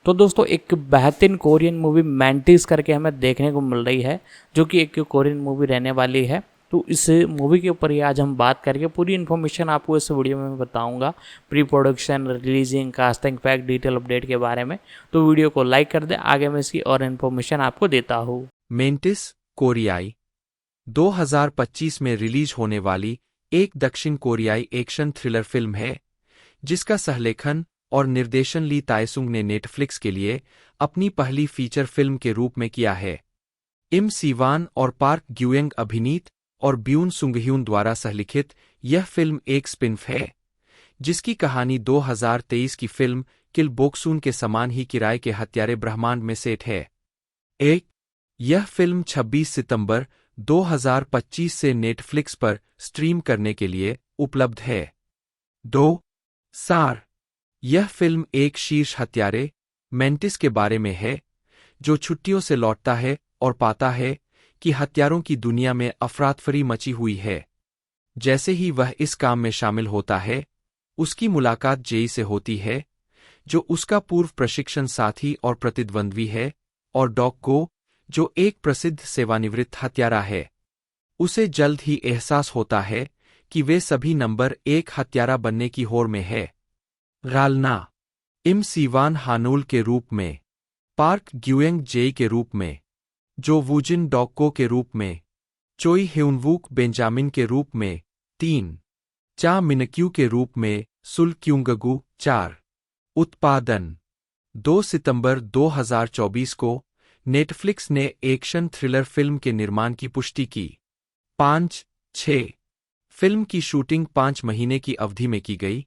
तो दोस्तों एक बेहतरीन कोरियन मूवी मैंटिस करके हमें देखने को मिल रही है, जो कि एक कोरियन मूवी रहने वाली है। तो इस मूवी के ऊपर ही आज हम बात करके पूरी इन्फॉर्मेशन आपको इस वीडियो में मैं बताऊंगा, pre production, releasing, casting, fact, detail update के बारे में। तो वीडियो को लाइक कर दें, आगे मैं इसकी और इन्फॉर्मेशन आपको देता हूँ। मेंटिस कोरियाई 2025 में रिलीज होने वाली एक दक्षिण कोरियाई एक्शन थ्रिलर फिल्म है, जिसका सहलेखन और निर्देशन ली ताएसुंग ने नेटफ्लिक्स के लिए अपनी पहली फीचर फिल्म के रूप में किया है। इम सीवान और पार्क ग्यूएंग अभिनीत और ब्यून सुंगह्यून द्वारा सहलिखित यह फिल्म एक स्पिन-ऑफ है, जिसकी कहानी 2023 की फिल्म किल बोक्सून के समान ही किराए के हत्यारे ब्रह्मांड में सेट है। यह फिल्म 26 सितंबर 2025 से नेटफ्लिक्स पर स्ट्रीम करने के लिए उपलब्ध है। 2. सार यह फिल्म एक शीर्ष हत्यारे मेंटिस के बारे में है, जो छुट्टियों से लौटता है और पाता है कि हत्यारों की दुनिया में अफरातफरी मची हुई है। जैसे ही वह इस काम में शामिल होता है, उसकी मुलाकात जेई से होती है, जो उसका पूर्व प्रशिक्षण साथी और प्रतिद्वंद्वी है, और डॉग गो, जो एक प्रसिद्ध सेवानिवृत्त हत्यारा है। उसे जल्द ही एहसास होता है कि वे सभी नंबर 1 हत्यारा बनने की होड़ में है। गालना इम सीवान हानूल के रूप में, पार्क ग्यूएंग जेई के रूप में, जो वूजिन डॉगको के रूप में, चोई ह्यूनवूक बेंजामिन के रूप में, 3. चा मिनक्यू के रूप में, सुल क्यूंगगू 4. उत्पादन 2 सितंबर 2024 को नेटफ्लिक्स ने एक्शन थ्रिलर फिल्म के निर्माण की पुष्टि की। 5-6 फिल्म की शूटिंग 5 महीने की अवधि में की गई,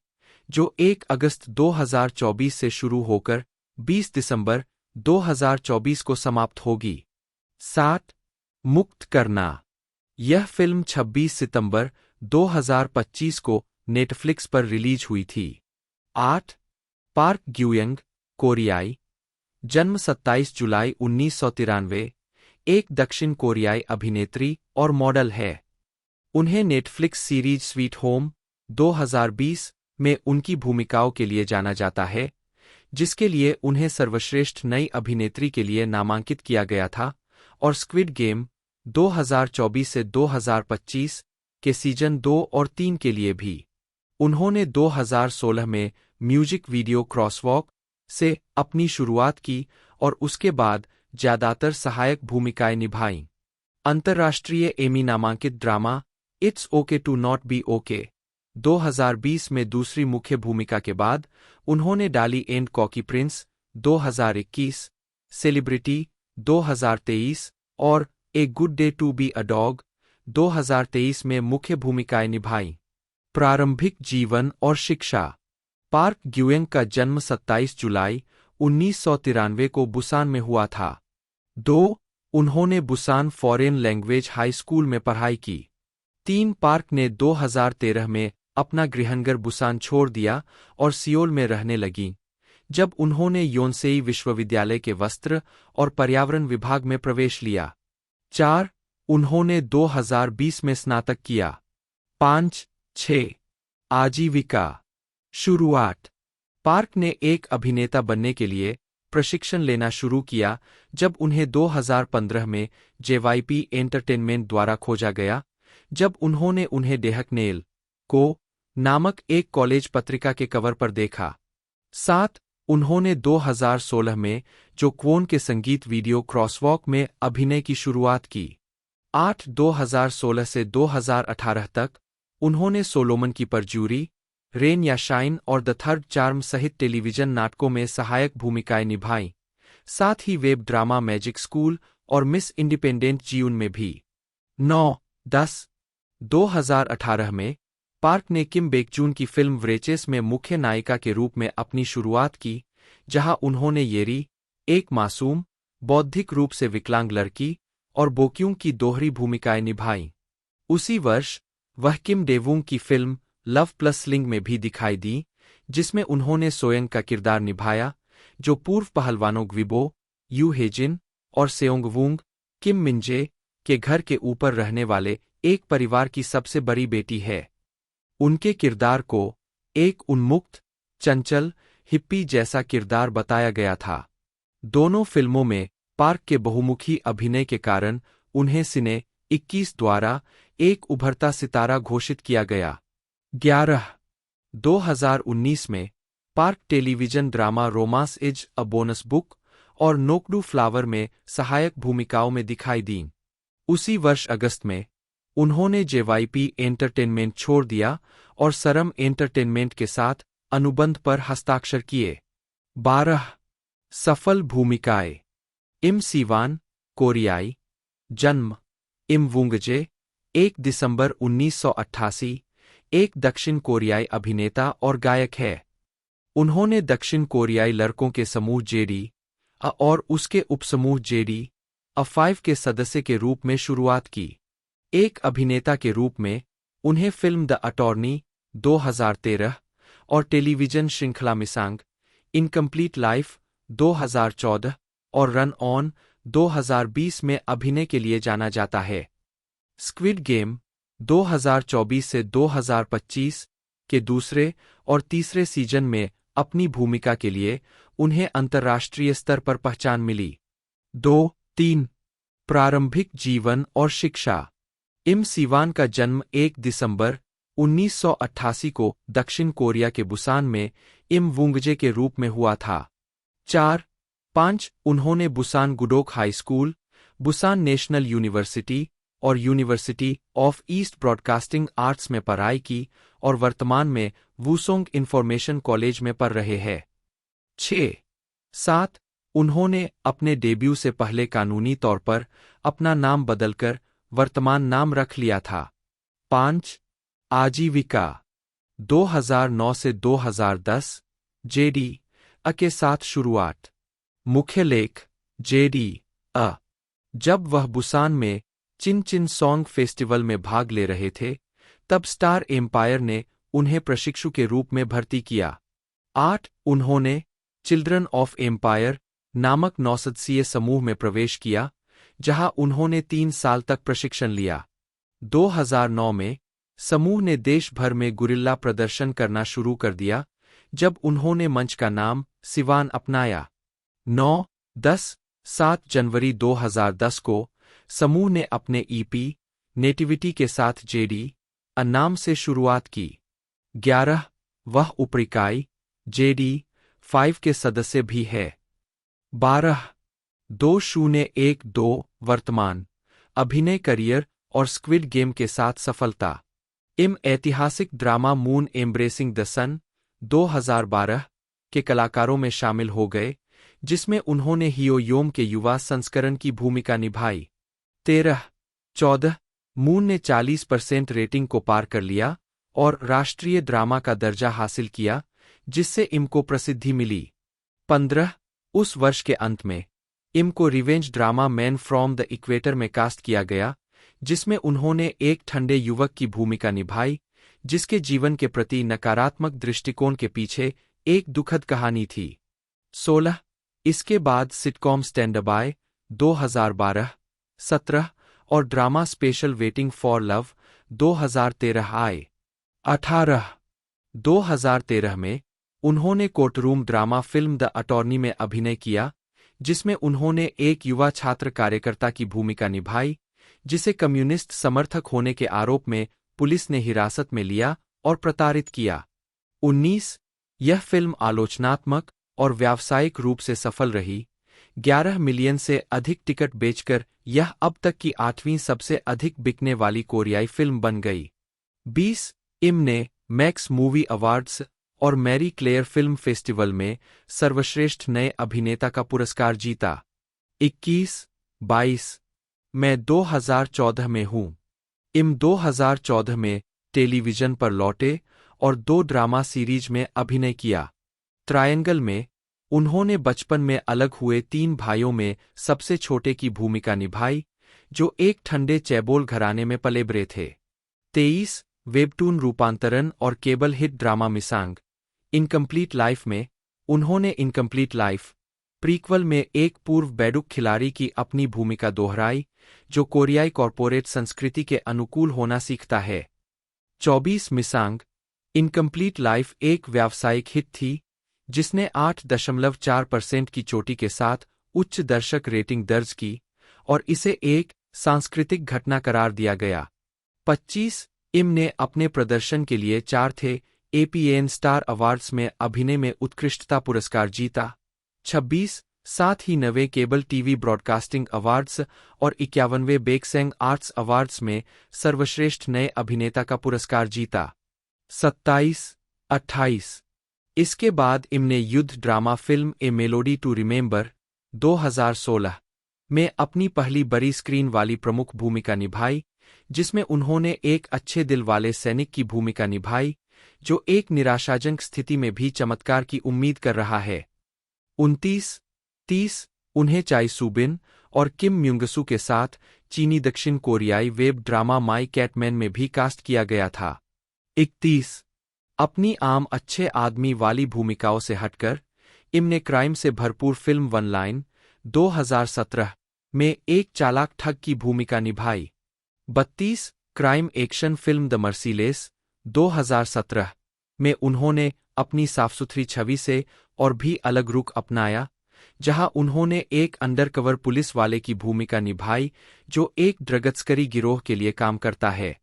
जो 1 अगस्त 2024 से शुरू होकर 20 दिसंबर 2024 को समाप्त होगी। 7. मुक्त करना यह फिल्म 26 सितंबर 2025 को नेटफ्लिक्स पर रिलीज हुई थी। 8. पार्क ग्यूएंग कोरियाई, जन्म 27 जुलाई 1993, एक दक्षिण कोरियाई अभिनेत्री और मॉडल है। उन्हें नेटफ्लिक्स सीरीज स्वीट होम 2020 में उनकी भूमिकाओं के लिए जाना जाता है, जिसके लिए उन्हें सर्वश्रेष्ठ नई अभिनेत्री के लिए नामांकित किया गया था, और स्क्विड गेम 2024 से 2025 के सीजन 2 और 3 के लिए भी। उन्होंने 2016 में म्यूजिक वीडियो क्रॉसवॉक से अपनी शुरुआत की और उसके बाद ज्यादातर सहायक भूमिकाएं निभाईं। अंतर्राष्ट्रीय एमी नामांकित drama it's okay to not be okay 2020 में दूसरी मुख्य भूमिका के बाद उन्होंने डाली एंड कॉकी प्रिंस 2021, सेलिब्रिटी 2023 और a good day to be a dog 2023 में मुख्य भूमिकाएं निभाईं। प्रारंभिक जीवन और शिक्षा। पार्क ग्यूएंग का जन्म 27 जुलाई 1993 को बुसान में हुआ था। 2. उन्होंने Busan foreign language high school में पढ़ाई की। 3. पार्क ने 2013 में अपना गृहनगर बुसान छोड़ दिया और सियोल में रहने लगीं, जब उन्होंने योनसेई विश्वविद्यालय के वस्त्र और पर्यावरण विभाग में प्रवेश लिया। 4. उन्होंने 2020 में स्नातक किया। 5-6 आजीविका। शुरुआत। पार्क ने एक अभिनेता बनने के लिए प्रशिक्षण लेना शुरू किया जब उन्हें 2015 में जेवाईपी एंटरटेनमेंट द्वारा खोजा गया, जब उन्होंने उन्हें डेहक नेल को नामक एक कॉलेज पत्रिका के कवर पर देखा। 7. उन्होंने 2016 में जो क्वोन के संगीत वीडियो क्रॉसवॉक में अभिनय की शुरुआत की। 8. 2016 से 2018 तक उन्होंने सोलोमन की परज्यूरी, रेन या शाइन और द थर्ड चार्म सहित टेलीविजन नाटकों में सहायक भूमिकाएं निभाईं, साथ ही वेब ड्रामा मैजिक स्कूल और मिस इंडिपेंडेंट जीउन में भी। 9-10 2018 में पार्क ने किम बेकजून की फिल्म व्रेचेस में मुख्य नायिका के रूप में अपनी शुरुआत की, जहां उन्होंने येरी, एक मासूम, बौद्धिक रूप से विकलांग लड़की, और बोक्यूंग की दोहरी भूमिकाएं निभाईं। उसी वर्ष वह किम डेवूंग की फिल्म लव प्लस स्लिंग में भी दिखाई दी, जिसमें उन्होंने सोयंग का किरदार निभाया, जो पूर्व पहलवानों ग्विबो, यू हेजिन और सेओंगवूंग, किम मिंजे के घर के ऊपर रहने वाले एक परिवार की सबसे बड़ी बेटी है। उनके किरदार को एक उन्मुक्त, चंचल, हिप्पी जैसा किरदार बताया गया था। दोनों फिल्मों में पार्क के बहुमुखी अभिनय के कारण उन्हें सिने 21 द्वारा एक उभरता सितारा घोषित किया गया। 11 2019 में park television drama romance is a bonus book और नोकडू फ्लावर में सहायक भूमिकाओं में दिखाई दीं। उसी वर्ष अगस्त में उन्होंने जेवाईपी एंटरटेनमेंट छोड़ दिया और सरम एंटरटेनमेंट के साथ अनुबंध पर हस्ताक्षर किए। 12 सफल भूमिकाएं। इम सीवान, कोरियाई, जन्म इम वुंगजे, 1 दिसंबर 1988, एक दक्षिण कोरियाई अभिनेता और गायक है। उन्होंने दक्षिण कोरियाई लड़कों के समूह जेडी और उसके उपसमूह जेडी A5 के सदस्य के रूप में शुरुआत की। एक अभिनेता के रूप में उन्हें फिल्म द अटॉर्नी 2013 और टेलीविजन श्रृंखला मिसांग इनकम्प्लीट लाइफ 2014 और रन ऑन 2020 में अभिनय के लिए जाना जाता है। स्क्विड गेम 2024 से 2025 के दूसरे और तीसरे सीजन में अपनी भूमिका के लिए उन्हें अंतर्राष्ट्रीय स्तर पर पहचान मिली। 2-3 प्रारंभिक जीवन और शिक्षा। इम सीवान का जन्म 1 दिसंबर 1988 को दक्षिण कोरिया के बुसान में इम वुंगजे के रूप में हुआ था। 4-5 उन्होंने Busan Gudeok high school, Busan national university और university of east broadcasting arts में पढ़ाई की और वर्तमान में वुसोंग इंफॉर्मेशन कॉलेज में पढ़ रहे हैं। 6-7 उन्होंने अपने डेब्यू से पहले कानूनी तौर पर अपना नाम बदलकर वर्तमान नाम रख लिया था। 5 आजीविका 2009 से 2010 जेडी के साथ शुरुआत। मुख्य लेख जेडी जब वह बुसान में चिन चिन सॉन्ग फेस्टिवल में भाग ले रहे थे तब स्टार एम्पायर ने उन्हें प्रशिक्षु के रूप में भर्ती किया। 8 उन्होंने चिल्ड्रन ऑफ एम्पायर नामक 9 सदस्यीय समूह में प्रवेश किया जहां उन्होंने 3 साल तक प्रशिक्षण लिया। 2009 में समूह ने देश भर में गुरिल्ला प्रदर्शन करना शुरू कर दिया जब उन्होंने मंच का नाम सिवान अपनाया। 7 जनवरी 2010 को समूह ने अपने ईपी नेटिविटी के साथ जेडी नाम से शुरुआत की। 11 वह उपरिकाई जेडी 5 के सदस्य भी है। 12 वर्तमान अभिनय करियर और स्क्विड गेम के साथ सफलता। इम ऐतिहासिक ड्रामा मून एम्ब्रेसिंग द सन 2012 के कलाकारों में शामिल हो गए जिसमें उन्होंने हियो योम के युवा संस्करण की भूमिका निभाई। 13-14 मून ने 40% रेटिंग को पार कर लिया और राष्ट्रीय ड्रामा का दर्जा हासिल किया जिससे इम को प्रसिद्धि मिली। 15 उस वर्ष के अंत में इम को revenge drama man from the equator में कास्ट किया गया जिसमें उन्होंने एक ठंडे युवक की भूमिका निभाई जिसके जीवन के प्रति नकारात्मक दृष्टिकोण के पीछे एक दुखद कहानी थी। 16 इसके बाद सिटकॉम स्टैंड बाय 2012, 17 और drama special waiting for love 2013 आए। 18 2013 में उन्होंने courtroom drama film the attorney में अभिनय किया जिसमें उन्होंने एक युवा छात्र कार्यकर्ता की भूमिका निभाई जिसे कम्युनिस्ट समर्थक होने के आरोप में पुलिस ने हिरासत में लिया और प्रताड़ित किया। 19 यह फिल्म आलोचनात्मक और व्यावसायिक रूप से सफल रही। 11 मिलियन से अधिक टिकट बेचकर यह अब तक की 8वीं सबसे अधिक बिकने वाली कोरियाई फिल्म बन गई। 20 इम ने मैक्स मूवी अवार्ड्स और मैरी क्लेयर फिल्म फेस्टिवल में सर्वश्रेष्ठ नए अभिनेता का पुरस्कार जीता। 21-22 मैं 2014 में हूं। इम 2014 में टेलीविजन पर लौटे और 2 ड्रामा सीरीज में अभिनय किया। ट्रायंगल में उन्होंने बचपन में अलग हुए 3 भाइयों में सबसे छोटे की भूमिका निभाई जो एक ठंडे चैबोल घराने में पले बड़े थे। 23 वेबटून रूपांतरण और cable hit drama Misaeng incomplete life में उन्होंने इनकम्प्लीट लाइफ प्रीक्वल में एक पूर्व बैडुक खिलाड़ी की अपनी भूमिका दोहराई जो कोरियाई कॉर्पोरेट संस्कृति के अनुकूल होना सीखता है। 24 मिसांग इनकम्प्लीट लाइफ एक व्यावसायिक हिट थी जिसने 8.4% की चोटी के साथ उच्च दर्शक रेटिंग दर्ज की और इसे एक सांस्कृतिक घटना करार दिया गया। 25 इम ने अपने प्रदर्शन के लिए 4 थे एपीएन स्टार अवार्ड्स में अभिनय में उत्कृष्टता पुरस्कार जीता। 26 साथ ही 9वें केबल टीवी ब्रॉडकास्टिंग अवार्ड्स और 51वें बेक्सेंग आर्ट्स अवार्ड्स में सर्वश्रेष्ठ नए अभिनेता का पुरस्कार जीता। 27 28 इसके बाद इम ने युद्ध drama film a melody to remember 2016 में अपनी पहली बड़ी स्क्रीन वाली प्रमुख भूमिका निभाई, जिसमें उन्होंने एक अच्छे दिल वाले सैनिक की भूमिका निभाई जो एक निराशाजनक स्थिति में भी चमत्कार की उम्मीद कर रहा है। 29 30 उन्हें चाई सुबिन और किम म्यूंगसू के साथ चीनी दक्षिण कोरियाई वेब ड्रामा माई कैटमैन में भी कास्ट किया गया था। 31 अपनी आम अच्छे आदमी वाली भूमिकाओं से हटकर इम ने क्राइम से भरपूर फिल्म वन लाइन 2017 में एक चालाक ठग की भूमिका निभाई। 32 crime action film the merciless 2017 में उन्होंने अपनी साफसुथरी छवि से और भी अलग रुख अपनाया, जहां उन्होंने एक अंडरकवर पुलिस वाले की भूमिका निभाई जो एक ड्रग तस्करी गिरोह के लिए काम करता है।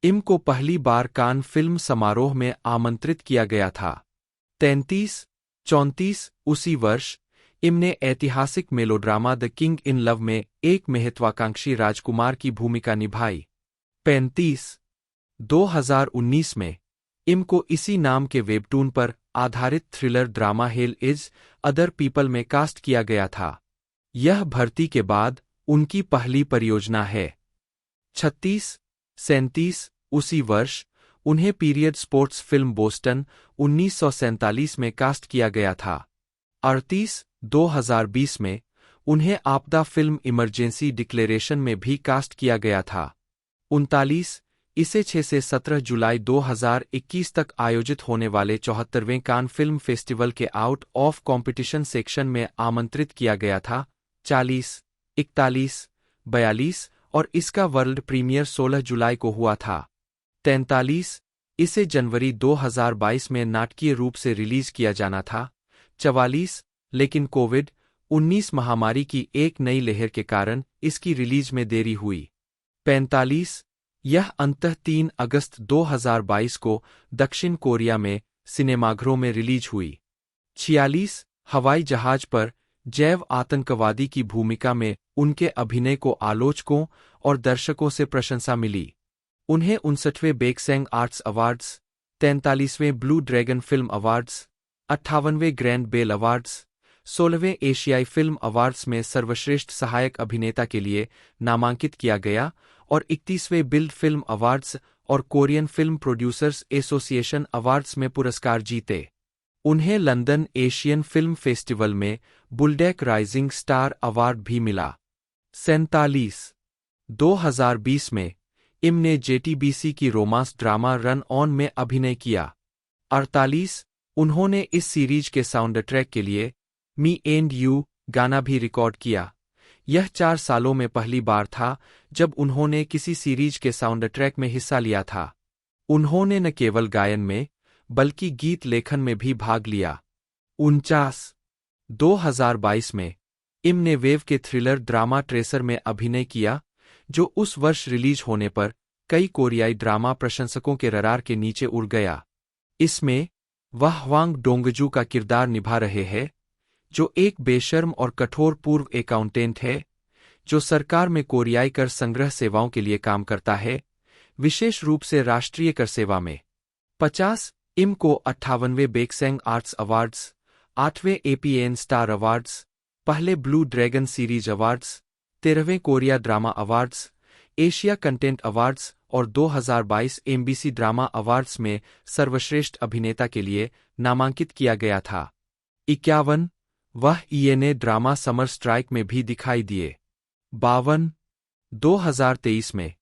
इम को पहली बार कान फिल्म समारोह में आमंत्रित किया गया था। 33 34 उसी वर्ष इम ने ऐतिहासिक melodrama the king in love में एक महत्वाकांक्षी राजकुमार की भूमिका निभाई। 35 2019 में इम को इसी नाम के वेबटून पर आधारित thriller drama hell is other people में कास्ट किया गया था। यह भर्ती के बाद उनकी पहली परियोजना है। 36 37 उसी वर्ष उन्हें पीरियड स्पोर्ट्स फिल्म बोस्टन 1947 में कास्ट किया गया था। 38 2020 में उन्हें आपदा फिल्म इमरजेंसी डिक्लेरेशन में भी कास्ट किया गया था। 39 इसे 6 से 17 जुलाई 2021 तक आयोजित होने वाले 74वें कान फिल्म फेस्टिवल के आउट ऑफ कॉम्पिटिशन सेक्शन में आमंत्रित किया गया था। 40 41 42 और इसका वर्ल्ड प्रीमियर 16 जुलाई को हुआ था। 43 इसे जनवरी 2022 में नाटकीय रूप से रिलीज किया जाना था। 44 लेकिन कोविड-19 महामारी की एक नई लहर के कारण इसकी रिलीज में देरी हुई। 45 यह अंततः 3 अगस्त 2022 को दक्षिण कोरिया में सिनेमाघरों में रिलीज हुई। 46 हवाई जहाज पर जैव आतंकवादी की भूमिका में उनके अभिनय को आलोचकों और दर्शकों से प्रशंसा मिली। उन्हें 59वें बेक्सेंग आर्ट्स अवार्ड्स, 43वें ब्लू ड्रैगन फिल्म अवार्ड्स, 58वें ग्रैंड बेल अवार्ड्स, 16वें एशियाई फिल्म अवार्ड्स में सर्वश्रेष्ठ सहायक अभिनेता के लिए नामांकित किया गया और 31वें बिल्ड फिल्म अवार्ड्स और Korean film producers association awards में पुरस्कार जीते। उन्हें लंदन एशियन फिल्म फेस्टिवल में बुलडैक राइजिंग स्टार अवार्ड भी मिला। 47 2020 में इम ने जेटीबीसी की रोमांस ड्रामा रन ऑन में अभिनय किया। 48 उन्होंने इस सीरीज के साउंड ट्रैक के लिए मी एंड यू गाना भी रिकॉर्ड किया। यह 4 सालों में पहली बार था जब उन्होंने किसी सीरीज के साउंड ट्रैक में हिस्सा लिया था। उन्होंने न केवल गायन में बल्कि गीत लेखन में भी भाग लिया। 49 2022 में इम ने वेव के थ्रिलर ड्रामा ट्रेसर में अभिनय किया, जो उस वर्ष रिलीज होने पर कई कोरियाई ड्रामा प्रशंसकों के रडार के नीचे उड़ गया। इसमें वह हवांग डोंगजू का किरदार निभा रहे हैं, जो एक बेशर्म और कठोर पूर्व अकाउंटेंट है जो सरकार में कोरियाई कर संग्रह सेवाओं के लिए काम करता है, विशेष रूप से राष्ट्रीय कर सेवा में। 50 इम को 58वें बेक्सेंग आर्ट्स अवार्ड्स, 8वें एपीएन स्टार अवार्ड्स, पहले ब्लू ड्रैगन सीरीज अवार्ड्स, 13वें Korea drama awards, Asia content awards और 2022 एमबीसी ड्रामा अवार्ड्स में सर्वश्रेष्ठ अभिनेता के लिए नामांकित किया गया था। 51 वह ईएनए ड्रामा समर स्ट्राइक में भी दिखाई दिए। 52 2023 में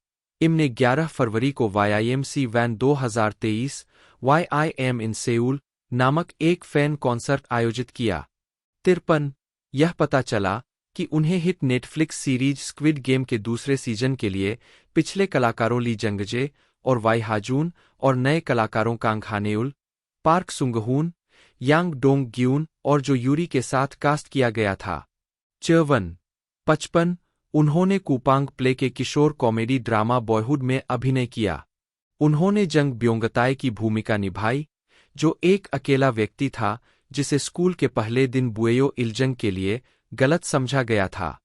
इम ने 11 फरवरी को YIMC वैन 2023 YIM इन सेउल नामक एक फैन कॉन्सर्ट आयोजित किया। 53 यह पता चला कि उन्हें hit Netflix series squid game के दूसरे सीजन के लिए पिछले कलाकारों ली जंगजे और वाई हाजून और नए कलाकारों कांग हानेउल, पार्क सुंगहून, यांग डोंग ग्यून और जो यूरी के साथ कास्ट किया गया था। 54 उन्होंने कूपांग प्ले के किशोर कॉमेडी ड्रामा बॉयहुड में अभिनय किया। उन्होंने जंग ब्योंगताई की भूमिका निभाई, जो एक अकेला व्यक्ति था जिसे स्कूल के पहले दिन बुएयो इल्जंग के लिए गलत समझा गया था।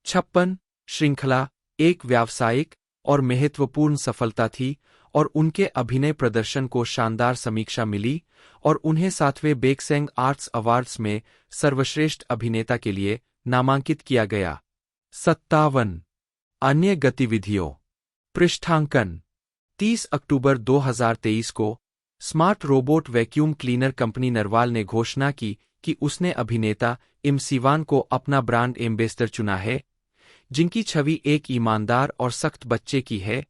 56 श्रृंखला एक व्यावसायिक और महत्वपूर्ण सफलता थी और उनके अभिनय प्रदर्शन को शानदार समीक्षा मिली और उन्हें 7वें बेक्सेंग आर्ट्स अवार्ड्स में सर्वश्रेष्ठ अभिनेता के लिए नामांकित किया गया। 57 अन्य गतिविधियों। पृष्ठांकन 30 अक्टूबर 2023 को smart robot vacuum cleaner company Narwal ने घोषणा की कि उसने अभिनेता इम सिवान को अपना ब्रांड एम्बेसडर चुना है, जिनकी छवि एक ईमानदार और सख्त बच्चे की है,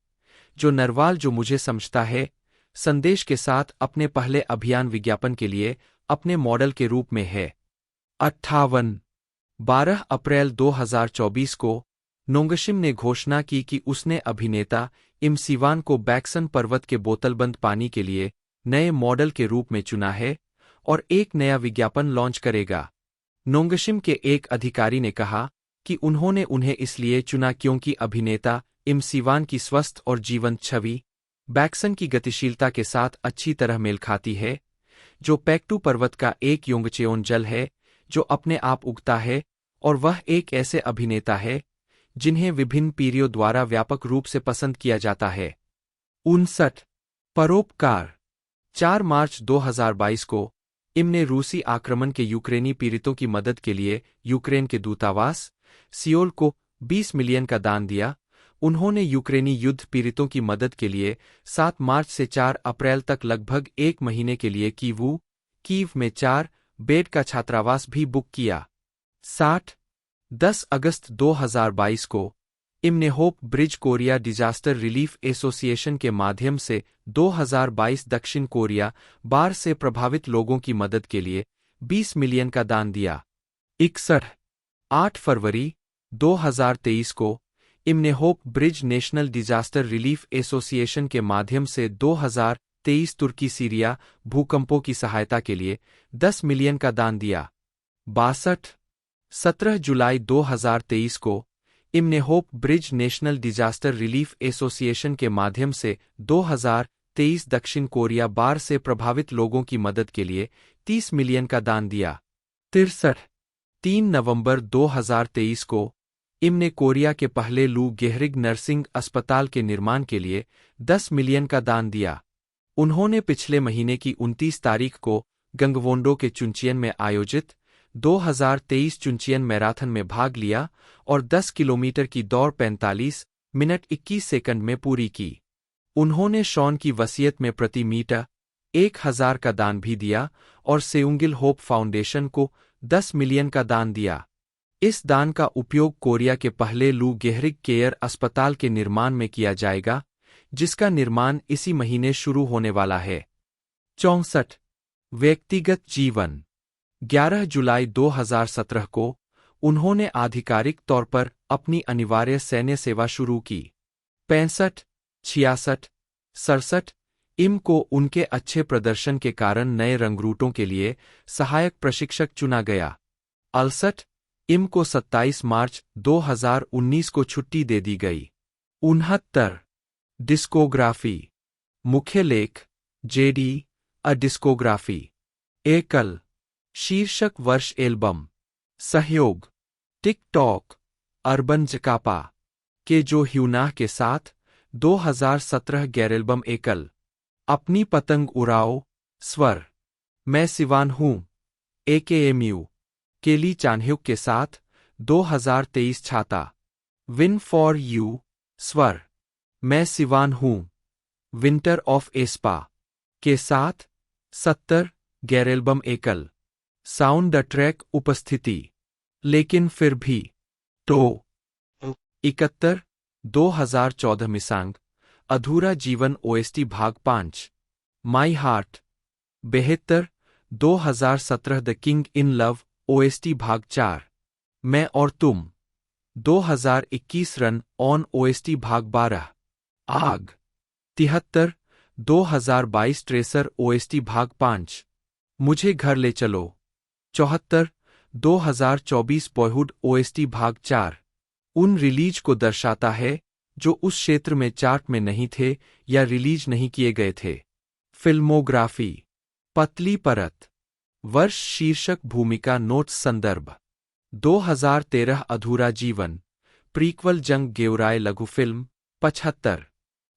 जो नरवाल जो मुझे समझता है संदेश के साथ अपने पहले अभियान विज्ञापन के लिए अपने मॉडल के रूप में है। 58 12 अप्रैल 2024 को नोंगशिम ने घोषणा की कि उसने अभिनेता इम सिवान को बैक्सन पर्वत के बोतलबंद पानी के लिए नए मॉडल के रूप में चुना है और एक नया विज्ञापन लॉन्च करेगा। नोंगशिम के एक अधिकारी ने कहा कि उन्होंने उन्हें इसलिए चुना क्योंकि अभिनेता इम सिवान की स्वस्थ और जीवंत छवि बैक्सन की गतिशीलता के साथ अच्छी तरह मेल खाती है, जो पेक्टू पर्वत का एक योंगचेओन जल है जो अपने आप उगता है, और वह एक ऐसे अभिनेता है जिन्हें विभिन्न पीढ़ियों द्वारा व्यापक रूप से पसंद किया जाता है। 59 परोपकार 4 मार्च 2022 को इम ने रूसी आक्रमण के यूक्रेनी पीड़ितों की मदद के लिए यूक्रेन के दूतावास सियोल को 20 मिलियन का दान दिया। उन्होंने यूक्रेनी युद्ध पीड़ितों की मदद के लिए 7 मार्च से 4 अप्रैल तक लगभग 1 महीने के लिए कीव में 4 बेड का छात्रावास भी बुक किया। 10 अगस्त 2022 को इम ने hope bridge Korea disaster relief association के माध्यम से 2022 दक्षिण कोरिया बाढ़ से प्रभावित लोगों की मदद के लिए 20 मिलियन का दान दिया। 8 फरवरी 2023 को इम ने hope bridge national disaster relief association के माध्यम से 2023 तुर्की सीरिया भूकंपों की सहायता के लिए 10 मिलियन का दान दिया। 17 जुलाई 2023 को इम ने hope bridge national disaster relief association के माध्यम से 2023 दक्षिण कोरिया बाढ़ से प्रभावित लोगों की मदद के लिए 30 मिलियन का दान दिया। 3 नवंबर 2023 को इम ने कोरिया के पहले लू गेहरिग नर्सिंग अस्पताल के निर्माण के लिए 10 मिलियन का दान दिया। उन्होंने पिछले महीने की 29 तारीख को गंगवोंडो के चुनचियन में आयोजित 2023 चुनचियन मैराथन में भाग लिया और 10 किलोमीटर की दौड़ 45 मिनट 21 सेकंड में पूरी की। उन्होंने शॉन की वसीयत में प्रति मीटर 1000 का दान भी दिया और सेउंगिल होप फाउंडेशन को 10 मिलियन का दान दिया। इस दान का उपयोग कोरिया के पहले लू गेहरिग केयर अस्पताल के निर्माण में किया जाएगा, जिसका निर्माण इसी महीने शुरू होने वाला है। 64 व्यक्तिगत जीवन 11 जुलाई 2017 को उन्होंने आधिकारिक तौर पर अपनी अनिवार्य सैन्य सेवा शुरू की। 65 66 67 इम को उनके अच्छे प्रदर्शन के कारण नए रंगरूटों के लिए सहायक प्रशिक्षक चुना गया। 68 इम को 27 मार्च 2019 को छुट्टी दे दी गई। 69 डिस्कोग्राफी मुख्य लेख जेडी अ डिस्कोग्राफी एकल शीर्षक वर्ष एल्बम सहयोग टिकटॉक अर्बन जकापा के जो ह्यूनाह के साथ 2017 गैरेल्बम एकल अपनी पतंग उड़ाओ स्वर मैं सिवान हूं AKMU केली चानह्युक के साथ 2023 छाता विन फॉर यू स्वर मैं सिवान हूं विंटर ऑफ एस्पा के साथ 70 गैरेल्बम एकल साउंड द ट्रैक उपस्थिति लेकिन फिर भी तो 71 2014 मिसांग अधूरा जीवन OST भाग 5 my heart 72 2017 the king in love OST भाग 4 मैं और तुम 2021 रन ऑन OST भाग 12 आग 73 2022 ट्रेसर OST भाग 5 मुझे घर ले चलो 74 2024 बॉयहुड ओएसटी भाग 4 उन रिलीज को दर्शाता है जो उस क्षेत्र में चार्ट में नहीं थे या रिलीज नहीं किए गए थे। फिल्मोग्राफी पतली परत वर्ष शीर्षक भूमिका नोट्स संदर्भ 2013 अधूरा जीवन प्रीक्वल जंग गेवराय लघु फिल्म 75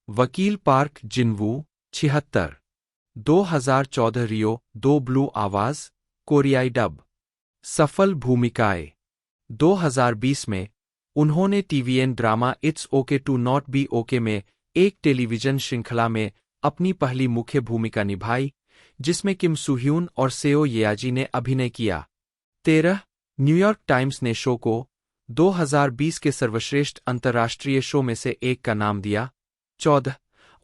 वकील पार्क जिनवू 76 2014 रियो 2 ब्लू आवाज कोरियाई डब सफल भूमिकाएं 2020 में उन्होंने tvN drama it's okay to not be okay में एक टेलीविजन श्रृंखला में अपनी पहली मुख्य भूमिका निभाई जिसमें किम सूह्यून और सेओ येआजी ने अभिनय किया। 13 न्यूयॉर्क टाइम्स ने शो को 2020 के सर्वश्रेष्ठ अंतर्राष्ट्रीय शो में से एक का नाम दिया। 14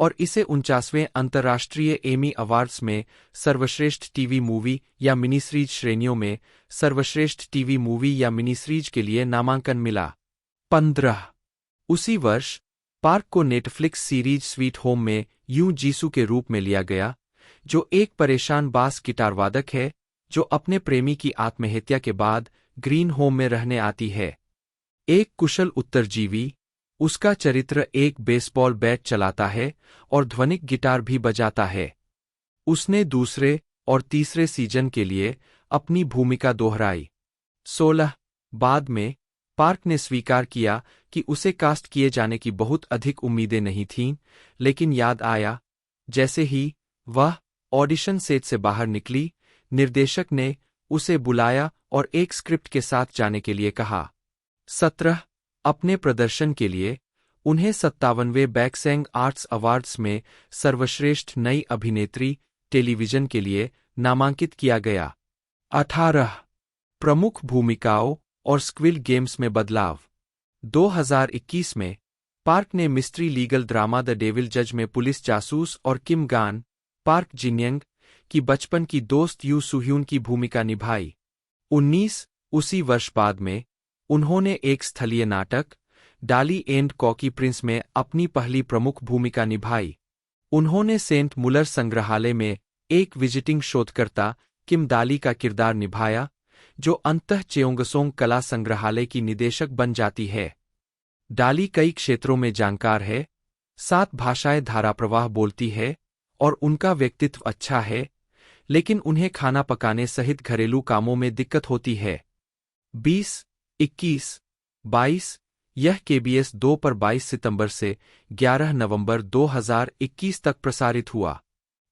और इसे 49वें अंतर्राष्ट्रीय एमी अवार्ड्स में सर्वश्रेष्ठ टीवी मूवी या मिनी सीरीज श्रेणियों में सर्वश्रेष्ठ टीवी मूवी या मिनी सीरीज के लिए नामांकन मिला। 15 उसी वर्ष पार्क को नेटफ्लिक्स सीरीज स्वीट होम में यूं जीसू के रूप में लिया गया, जो एक परेशान बास गिटार वादक है जो अपने प्रेमी की आत्महत्या के बाद ग्रीन होम में रहने आती है। एक कुशल उत्तरजीवी, उसका चरित्र एक बेसबॉल बैट चलाता है और ध्वनिक गिटार भी बजाता है। उसने दूसरे और तीसरे सीजन के लिए अपनी भूमिका दोहराई। 16 बाद में पार्क ने स्वीकार किया कि उसे कास्ट किए जाने की बहुत अधिक उम्मीदें नहीं थीं, लेकिन याद आया जैसे ही वह ऑडिशन सेट से बाहर निकली, निर्देशक ने उसे बुलाया और एक स्क्रिप्ट के साथ जाने के लिए कहा। 17 अपने प्रदर्शन के लिए उन्हें 57वें बैकसेंग आर्ट्स अवार्ड्स में सर्वश्रेष्ठ नई अभिनेत्री टेलीविजन के लिए नामांकित किया गया। 18 प्रमुख भूमिकाओं और स्क्विड गेम्स में बदलाव 2021 में पार्क ने mystery legal drama the devil जज में पुलिस जासूस और किम गान पार्क जिनयंग की बचपन की दोस्त यू सुह्यून की भूमिका निभाई। 19 उसी वर्ष बाद में उन्होंने एक स्थलीय नाटक डाली एंड कॉकी प्रिंस में अपनी पहली प्रमुख भूमिका निभाई। उन्होंने सेंट मुलर संग्रहालय में एक विजिटिंग शोधकर्ता किम डाली का किरदार निभाया, जो अंततः चेओंगसोंग कला संग्रहालय की निदेशक बन जाती है। डाली कई क्षेत्रों में जानकार है, 7 भाषाएं धाराप्रवाह बोलती है और उनका व्यक्तित्व अच्छा है, लेकिन उन्हें खाना पकाने सहित घरेलू कामों में दिक्कत होती है। 20, 21, 22 यह केबीएस 2 पर 22 सितंबर से 11 नवंबर 2021 तक प्रसारित हुआ।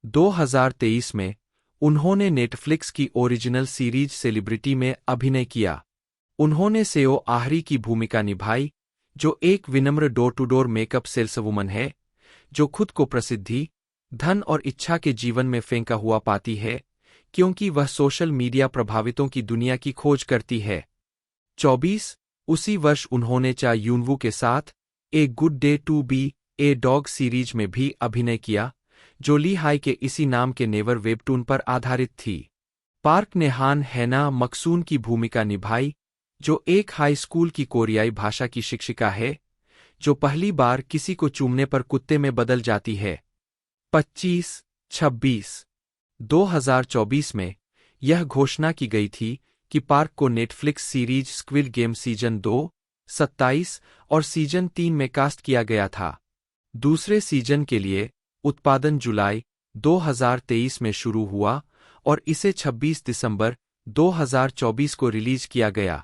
2023 में उन्होंने नेटफ्लिक्स की ओरिजिनल सीरीज सेलिब्रिटी में अभिनय किया। उन्होंने सेओ आहरी की भूमिका निभाई, जो एक विनम्र door to door makeup saleswoman है, जो खुद को प्रसिद्धि, धन और इच्छा के जीवन में फेंका हुआ पाती है, क्योंकि वह सोशल मीडिया प्रभावितों की दुनिया की खोज करती है। 24 उसी वर्ष उन्होंने चा यूनवू के साथ a good day to be a dog series में भी अभिनय किया, जो ली हाई के इसी नाम के नेवर वेबटून पर आधारित थी। पार्क ने हान हैना मकसून की भूमिका निभाई, जो एक हाई स्कूल की कोरियाई भाषा की शिक्षिका है, जो पहली बार किसी को चूमने पर कुत्ते में बदल जाती है। 25, 26 2024 में यह घोषणा की गई थी कि पार्क को Netflix series squid game season 2, 27 और सीजन 3 में कास्ट किया गया था। दूसरे सीजन के लिए उत्पादन जुलाई 2023 में शुरू हुआ और इसे 26 दिसंबर 2024 को रिलीज किया गया।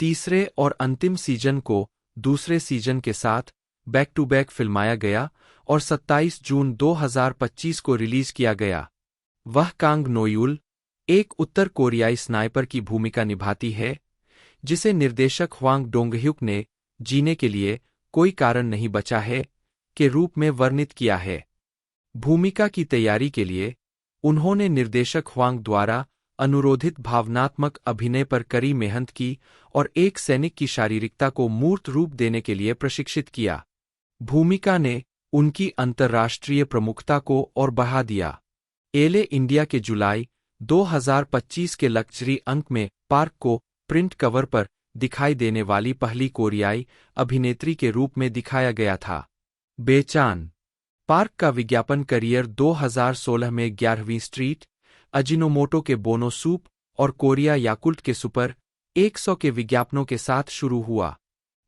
तीसरे और अंतिम सीजन को दूसरे सीजन के साथ बैक टू बैक फिल्माया गया और 27 जून 2025 को रिलीज किया गया। वह कांग नोयुल, एक उत्तर कोरियाई स्नाइपर की भूमिका निभाती है, जिसे निर्देशक ह्वांग डोंगह्युक ने जीने के लिए कोई कारण नहीं बचा है के रूप में वर्णित किया है। भूमिका की तैयारी के लिए उन्होंने निर्देशक ह्वांग द्वारा अनुरोधित भावनात्मक अभिनय पर कड़ी मेहनत की और एक सैनिक की शारीरिकता को मूर्त रूप देने के लिए प्रशिक्षित किया। भूमिका ने उनकी अंतर्राष्ट्रीय प्रमुखता को और बढ़ा दिया। एले इंडिया के जुलाई 2025 के लग्जरी अंक में पार्क को प्रिंट कवर पर दिखाई देने वाली पहली कोरियाई अभिनेत्री के रूप में दिखाया गया था। बेचान पार्क का विज्ञापन करियर 2016 में 11वीं स्ट्रीट, अजिनोमोटो के बोनो सूप और कोरिया याकुल्ट के सुपर 100 के विज्ञापनों के साथ शुरू हुआ।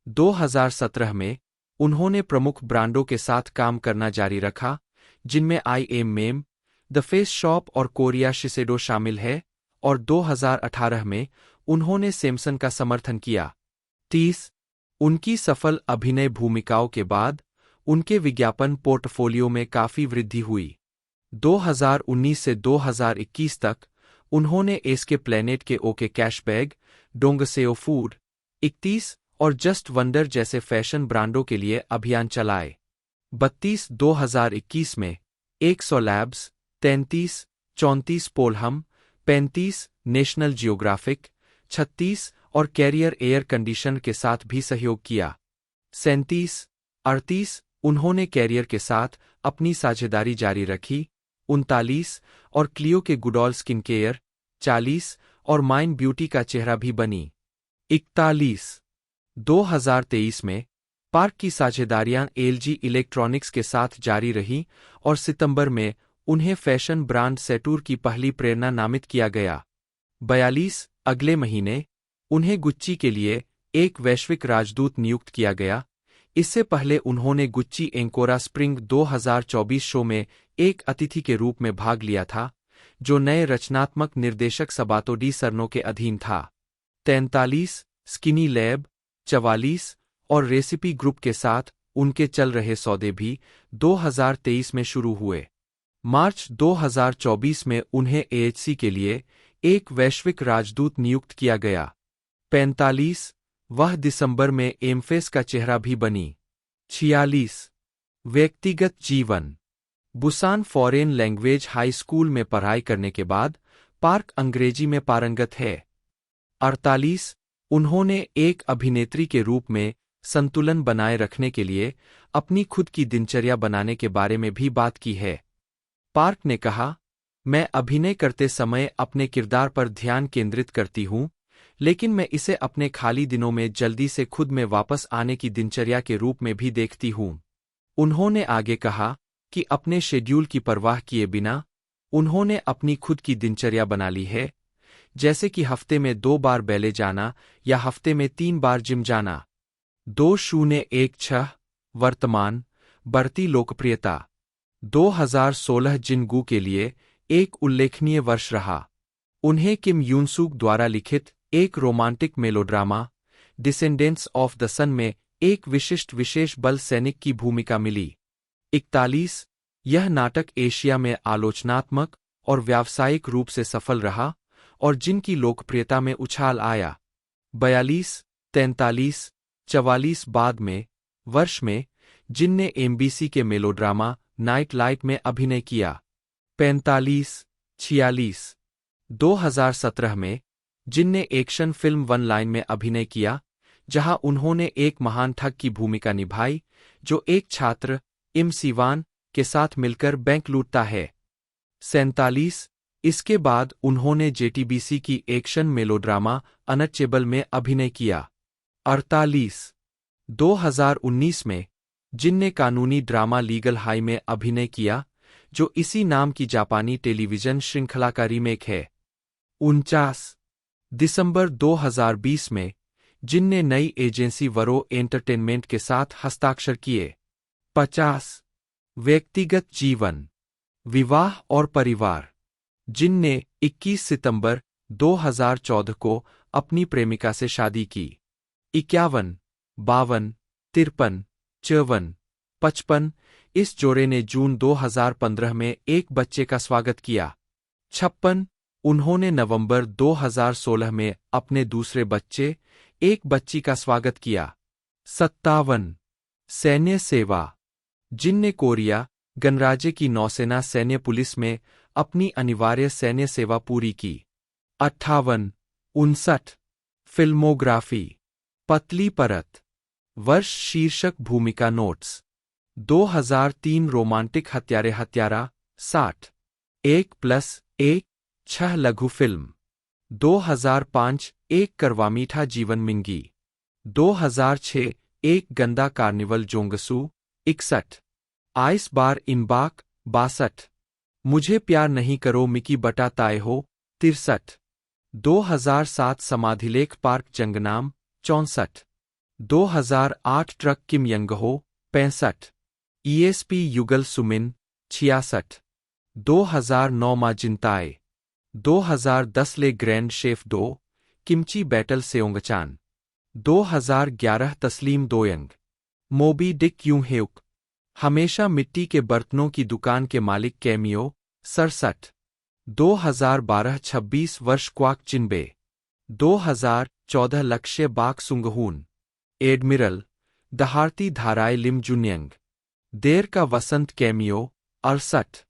2017 में उन्होंने प्रमुख ब्रांडों के साथ काम करना जारी रखा, जिनमें IM, द फेस शॉप और कोरिया शिसेडो शामिल है, और 2018 में उन्होंने सैमसंग का समर्थन किया। 30 उनकी सफल अभिनय भूमिकाओं के बाद उनके विज्ञापन पोर्टफोलियो में काफी वृद्धि हुई। 2019 से 2021 तक उन्होंने एसके प्लेनेट के ओके कैशबैग, डोंगसेओ फूड, 31 और जस्ट वंडर जैसे फैशन ब्रांडों के लिए अभियान चलाए। 32 2021 में 100 लैब्स, 33 34 पोलहम, 35 नेशनल जियोग्राफिक, 36 और कैरियर एयर कंडीशन के साथ भी सहयोग किया। 37 38 उन्होंने कैरियर के साथ अपनी साझेदारी जारी रखी। 39 और क्लियो के गुडॉल स्किन केयर, 40 और माइन ब्यूटी का चेहरा भी बनी। 41 2023 में पार्क की साझेदारियां LG इलेक्ट्रॉनिक्स के साथ जारी रही और सितंबर में उन्हें फैशन ब्रांड सेटूर की पहली प्रेरणा नामित किया गया। 42 अगले महीने उन्हें गुच्ची के लिए एक वैश्विक राजदूत नियुक्त किया गया। इससे पहले उन्होंने गुच्ची एंकोरा स्प्रिंग 2024 शो में एक अतिथि के रूप में भाग लिया था, जो नए रचनात्मक निर्देशक सबातो डी सरनो के अधीन था। 43 स्किनी लैब, 44 और रेसिपी ग्रुप के साथ उनके चल रहे सौदे भी 2023 में शुरू हुए। मार्च 2024 में उन्हें AHC के लिए एक वैश्विक राजदूत नियुक्त किया गया। 45 वह दिसंबर में एमफेस का चेहरा भी बनी। 46 व्यक्तिगत जीवन, Busan foreign language high school में पढ़ाई करने के बाद पार्क अंग्रेजी में पारंगत है। 48 उन्होंने एक अभिनेत्री के रूप में संतुलन बनाए रखने के लिए अपनी खुद की दिनचर्या बनाने के बारे में भी बात की है। पार्क ने कहा, मैं अभिनय करते समय अपने किरदार पर ध्यान केंद्रित करती हूं, लेकिन मैं इसे अपने खाली दिनों में जल्दी से खुद में वापस आने की दिनचर्या के रूप में भी देखती हूं। उन्होंने आगे कहा कि अपने शेड्यूल की परवाह किए बिना उन्होंने अपनी खुद की दिनचर्या बना ली है, जैसे कि हफ्ते में 2 बार बैले जाना या हफ्ते में 3 बार जिम जाना। 2016 वर्तमान बढ़ती लोकप्रियता, 2016 जिनगू के लिए एक उल्लेखनीय वर्ष रहा। उन्हें किम यूनसूक द्वारा लिखित एक romantic melodrama descendants of the sun में एक विशिष्ट विशेष बल सैनिक की भूमिका मिली। 41 यह नाटक एशिया में आलोचनात्मक और व्यावसायिक रूप से सफल रहा और जिनकी लोकप्रियता में उछाल आया। 42 43 44 बाद में वर्ष में जिनने MBC के मेलोड्रामा नाइट लाइट में अभिनय किया। 45 46 2017 में जिनने एक्शन फिल्म वन लाइन में अभिनय किया, जहां उन्होंने एक महान ठग की भूमिका निभाई जो एक छात्र इम सिवान के साथ मिलकर बैंक लूटता है। 47 इसके बाद उन्होंने JTBC की एक्शन मेलोड्रामा अनटचेबल में अभिनय किया। 48 2019 में जिनने कानूनी ड्रामा लीगल हाई में अभिनय किया, जो इसी नाम की जापानी टेलीविजन श्रृंखला का रीमेक है। 49 दिसंबर 2020 में जिनने नई एजेंसी वरो एंटरटेनमेंट के साथ हस्ताक्षर किए। 50 व्यक्तिगत जीवन, विवाह और परिवार, जिनने 21 सितंबर 2014 को अपनी प्रेमिका से शादी की। 51 52 53 54 55 इस जोड़े ने जून 2015 में एक बच्चे का स्वागत किया। 56 उन्होंने नवंबर 2016 में अपने दूसरे बच्चे, एक बच्ची का स्वागत किया। 57 सैन्य सेवा, जिनने कोरिया गणराज्य की नौसेना सैन्य पुलिस में अपनी अनिवार्य सैन्य सेवा पूरी की। 58 59 फिल्मोग्राफी, पतली परत, वर्ष शीर्षक भूमिका नोट्स, 2003 रोमांटिक हत्यारे हत्यारा, 60 1+1 6 लघु फिल्म, 2005 एक करवा मीठा जीवन मिंगी, 2006 एक गंदा कार्निवल जोंगसू, 61 आइस बार इन बाक, 62 मुझे प्यार नहीं करो मिकी बटा ताए हो, 63 2007 समाधिलेख पार्क जंगनाम 64, 2008 ट्रक किम यंगहो 65, ESP युगल सुमिन 66, 2009 मा जिंताए, 2010 ले ग्रैंड शेफ 2 किमची बैटल सेओंगचान, 2011 तस्लीम दोयंग, मोबी डिक यूं हेउक, हमेशा मिट्टी के बर्तनों की दुकान के मालिक कैमियो 67, 2012 26 वर्ष क्वाक चिनबे, 2014 लक्ष्य बाक सुंगहून, एडमिरल दहारती धाराय लिम जुन्यंग, देर का वसंत कैमियो 68,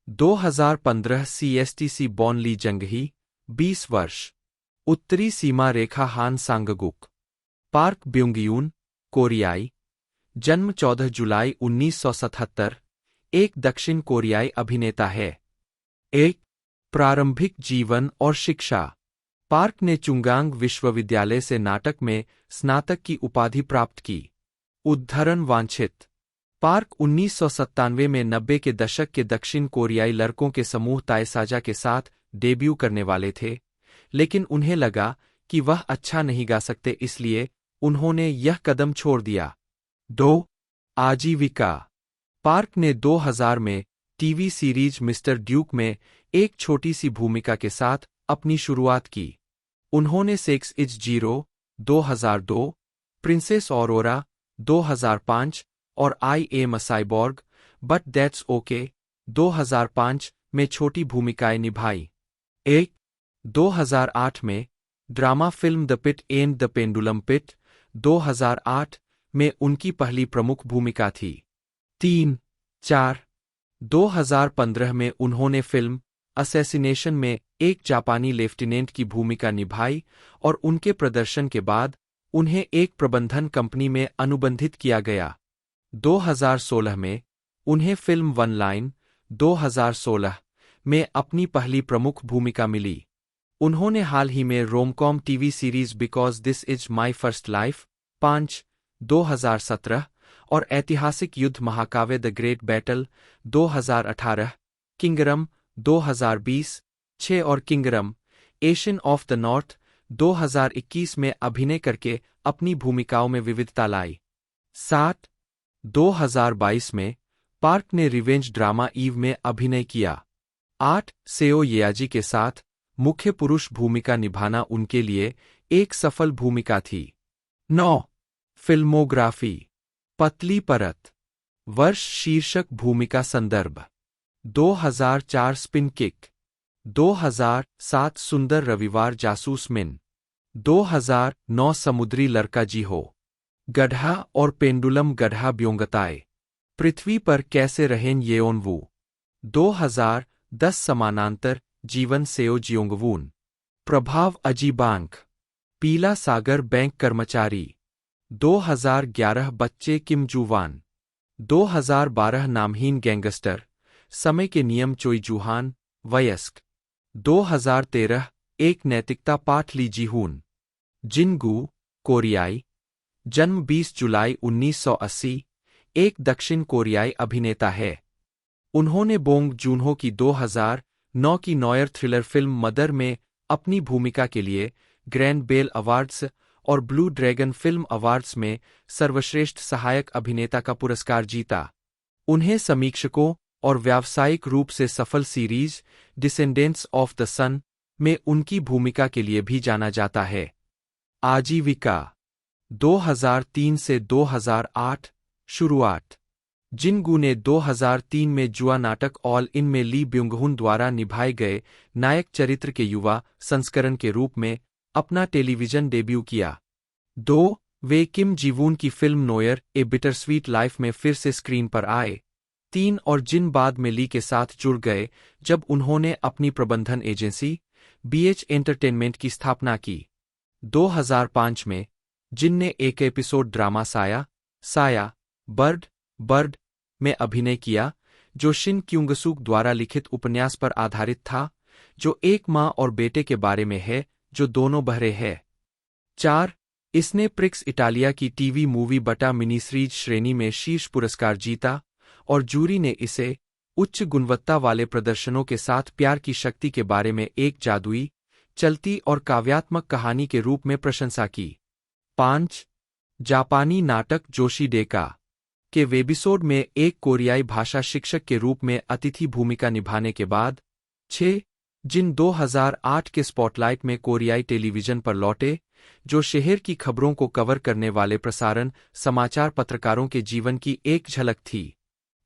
2015 CSTC बॉनली जंगही 20 वर्ष, उत्तरी सीमा रेखा हान सांगगुक, पार्क ब्युंगयून कोरियाई, जन्म 14 जुलाई 1977, एक दक्षिण कोरियाई अभिनेता है। एक प्रारंभिक जीवन और शिक्षा। पार्क ने चुंगांग विश्वविद्यालय से नाटक में स्नातक की उपाधि प्राप्त की। उद्धरण वांछित। पार्क 1997 में 90 के दशक के दक्षिण कोरियाई लड़कों के समूह ताएसाजा के साथ डेब्यू करने वाले थे, लेकिन उन्हें लगा कि वह अच्छा नहीं गा सकते, इसलिए उन्होंने यह कदम छोड़ दिया। 2. आजीविका। पार्क ने 2000 में टीवी सीरीज मिस्टर ड्यूक में एक छोटी सी भूमिका के साथ अपनी शुरुआत की। उन्होंने sex is zero 2002, princess Aurora 2005 और I am a cyborg but that's okay 2005 में छोटी भूमिकाएं निभाई। 1. 2008 में drama film the pit and the pendulum pit 2008 में उनकी पहली प्रमुख भूमिका थी। 3. 4. 2015 में उन्होंने फिल्म असैसिनेशन में एक जापानी लेफ्टिनेंट की भूमिका निभाई और उनके प्रदर्शन के बाद उन्हें एक प्रबंधन कंपनी में अनुबंधित किया गया। 2016 में उन्हें फिल्म वन लाइन 2016 में अपनी पहली प्रमुख भूमिका मिली। उन्होंने हाल ही में romcom TV series because this is my first life 5 2017 और ऐतिहासिक युद्ध महाकाव्य द ग्रेट बैटल 2018, किंगडम 2020 6 और kingdom Asian of the north 2021 में अभिनय करके अपनी भूमिकाओं में विविधता लाई। 7. 2022 में पार्क ने रिवेंज ड्रामा ईव में अभिनय किया। 8. सेओ येयाजी के साथ मुख्य पुरुष भूमिका निभाना उनके लिए एक सफल भूमिका थी। 9. फिल्मोग्राफी। पतली परत। वर्ष शीर्षक भूमिका संदर्भ 2004 स्पिन किक, 2007 सुंदर रविवार जासूस मिन, 2009 समुद्री लड़का जी हो, गड्ढा और पेंडुलम गड्ढा ब्योंगताए, पृथ्वी पर कैसे रहें येओनवू, 2010 समानांतर जीवन सेओ जियोंगवून, प्रभाव अजीबांक, पीला सागर बैंक कर्मचारी, 2011 बच्चे किम जूवान, 2012 नामहीन गैंगस्टर, समय के नियम चोई जूहान, वयस्क, 2013 एक नैतिकता पाठ ली जीहून, जिनगू, कोरियाई, जन्म 20 जुलाई 1980, एक दक्षिण कोरियाई अभिनेता है। उन्होंने बोंग जूनहो की 2009 की नॉयर थ्रिलर फिल्म मदर में अपनी भूमिका के लिए ग्रैंड बेल अवार्ड्स और ब्लू ड्रैगन फिल्म अवार्ड्स में सर्वश्रेष्ठ सहायक अभिनेता का पुरस्कार जीता। उन्हें समीक्षकों और व्यावसायिक रूप से सफल series descendants of the sun में उनकी भूमिका के लिए भी जाना जाता है। आजीविका 2003 से 2008 शुरुआत। जिनगू ने 2003 में जुआ नाटक ऑल इन में ली ब्युंगहुन द्वारा निभाए गए नायक चरित्र के युवा संस्करण के रूप में अपना टेलीविजन डेब्यू किया। 2. वे किम जीवून की फिल्म नोयर ए बिटरस्वीट लाइफ में फिर से स्क्रीन पर आए। 3. और जिन बाद में ली के साथ जुड़ गए जब उन्होंने अपनी प्रबंधन एजेंसी BH एंटरटेनमेंट की स्थापना की। 2005 में जिन ने एक एपिसोड ड्रामा साया बर्ड में अभिनय किया, जो शिन क्यूंगसुक द्वारा लिखित उपन्यास पर आधारित था, जो एक माँ और बेटे के बारे में है जो दोनों बहरे हैं। 4. इसने प्रिक्स इटालिया की टीवी मूवी बटा मिनीसीरीज श्रेणी में शीर्ष पुरस्कार जीता और जूरी ने इसे उच्च गुणवत्ता वाले प्रदर्शनों के साथ प्यार की शक्ति के बारे में एक जादुई चलती और काव्यात्मक कहानी के रूप में प्रशंसा की। 5. जापानी नाटक जोशी डेका के वेबिसोड में एक कोरियाई भाषा शिक्षक के रूप में अतिथि भूमिका निभाने के बाद। 6. जिन 2008 के स्पॉटलाइट में कोरियाई टेलीविजन पर लौटे, जो शहर की खबरों को कवर करने वाले प्रसारण समाचार पत्रकारों के जीवन की एक झलक थी।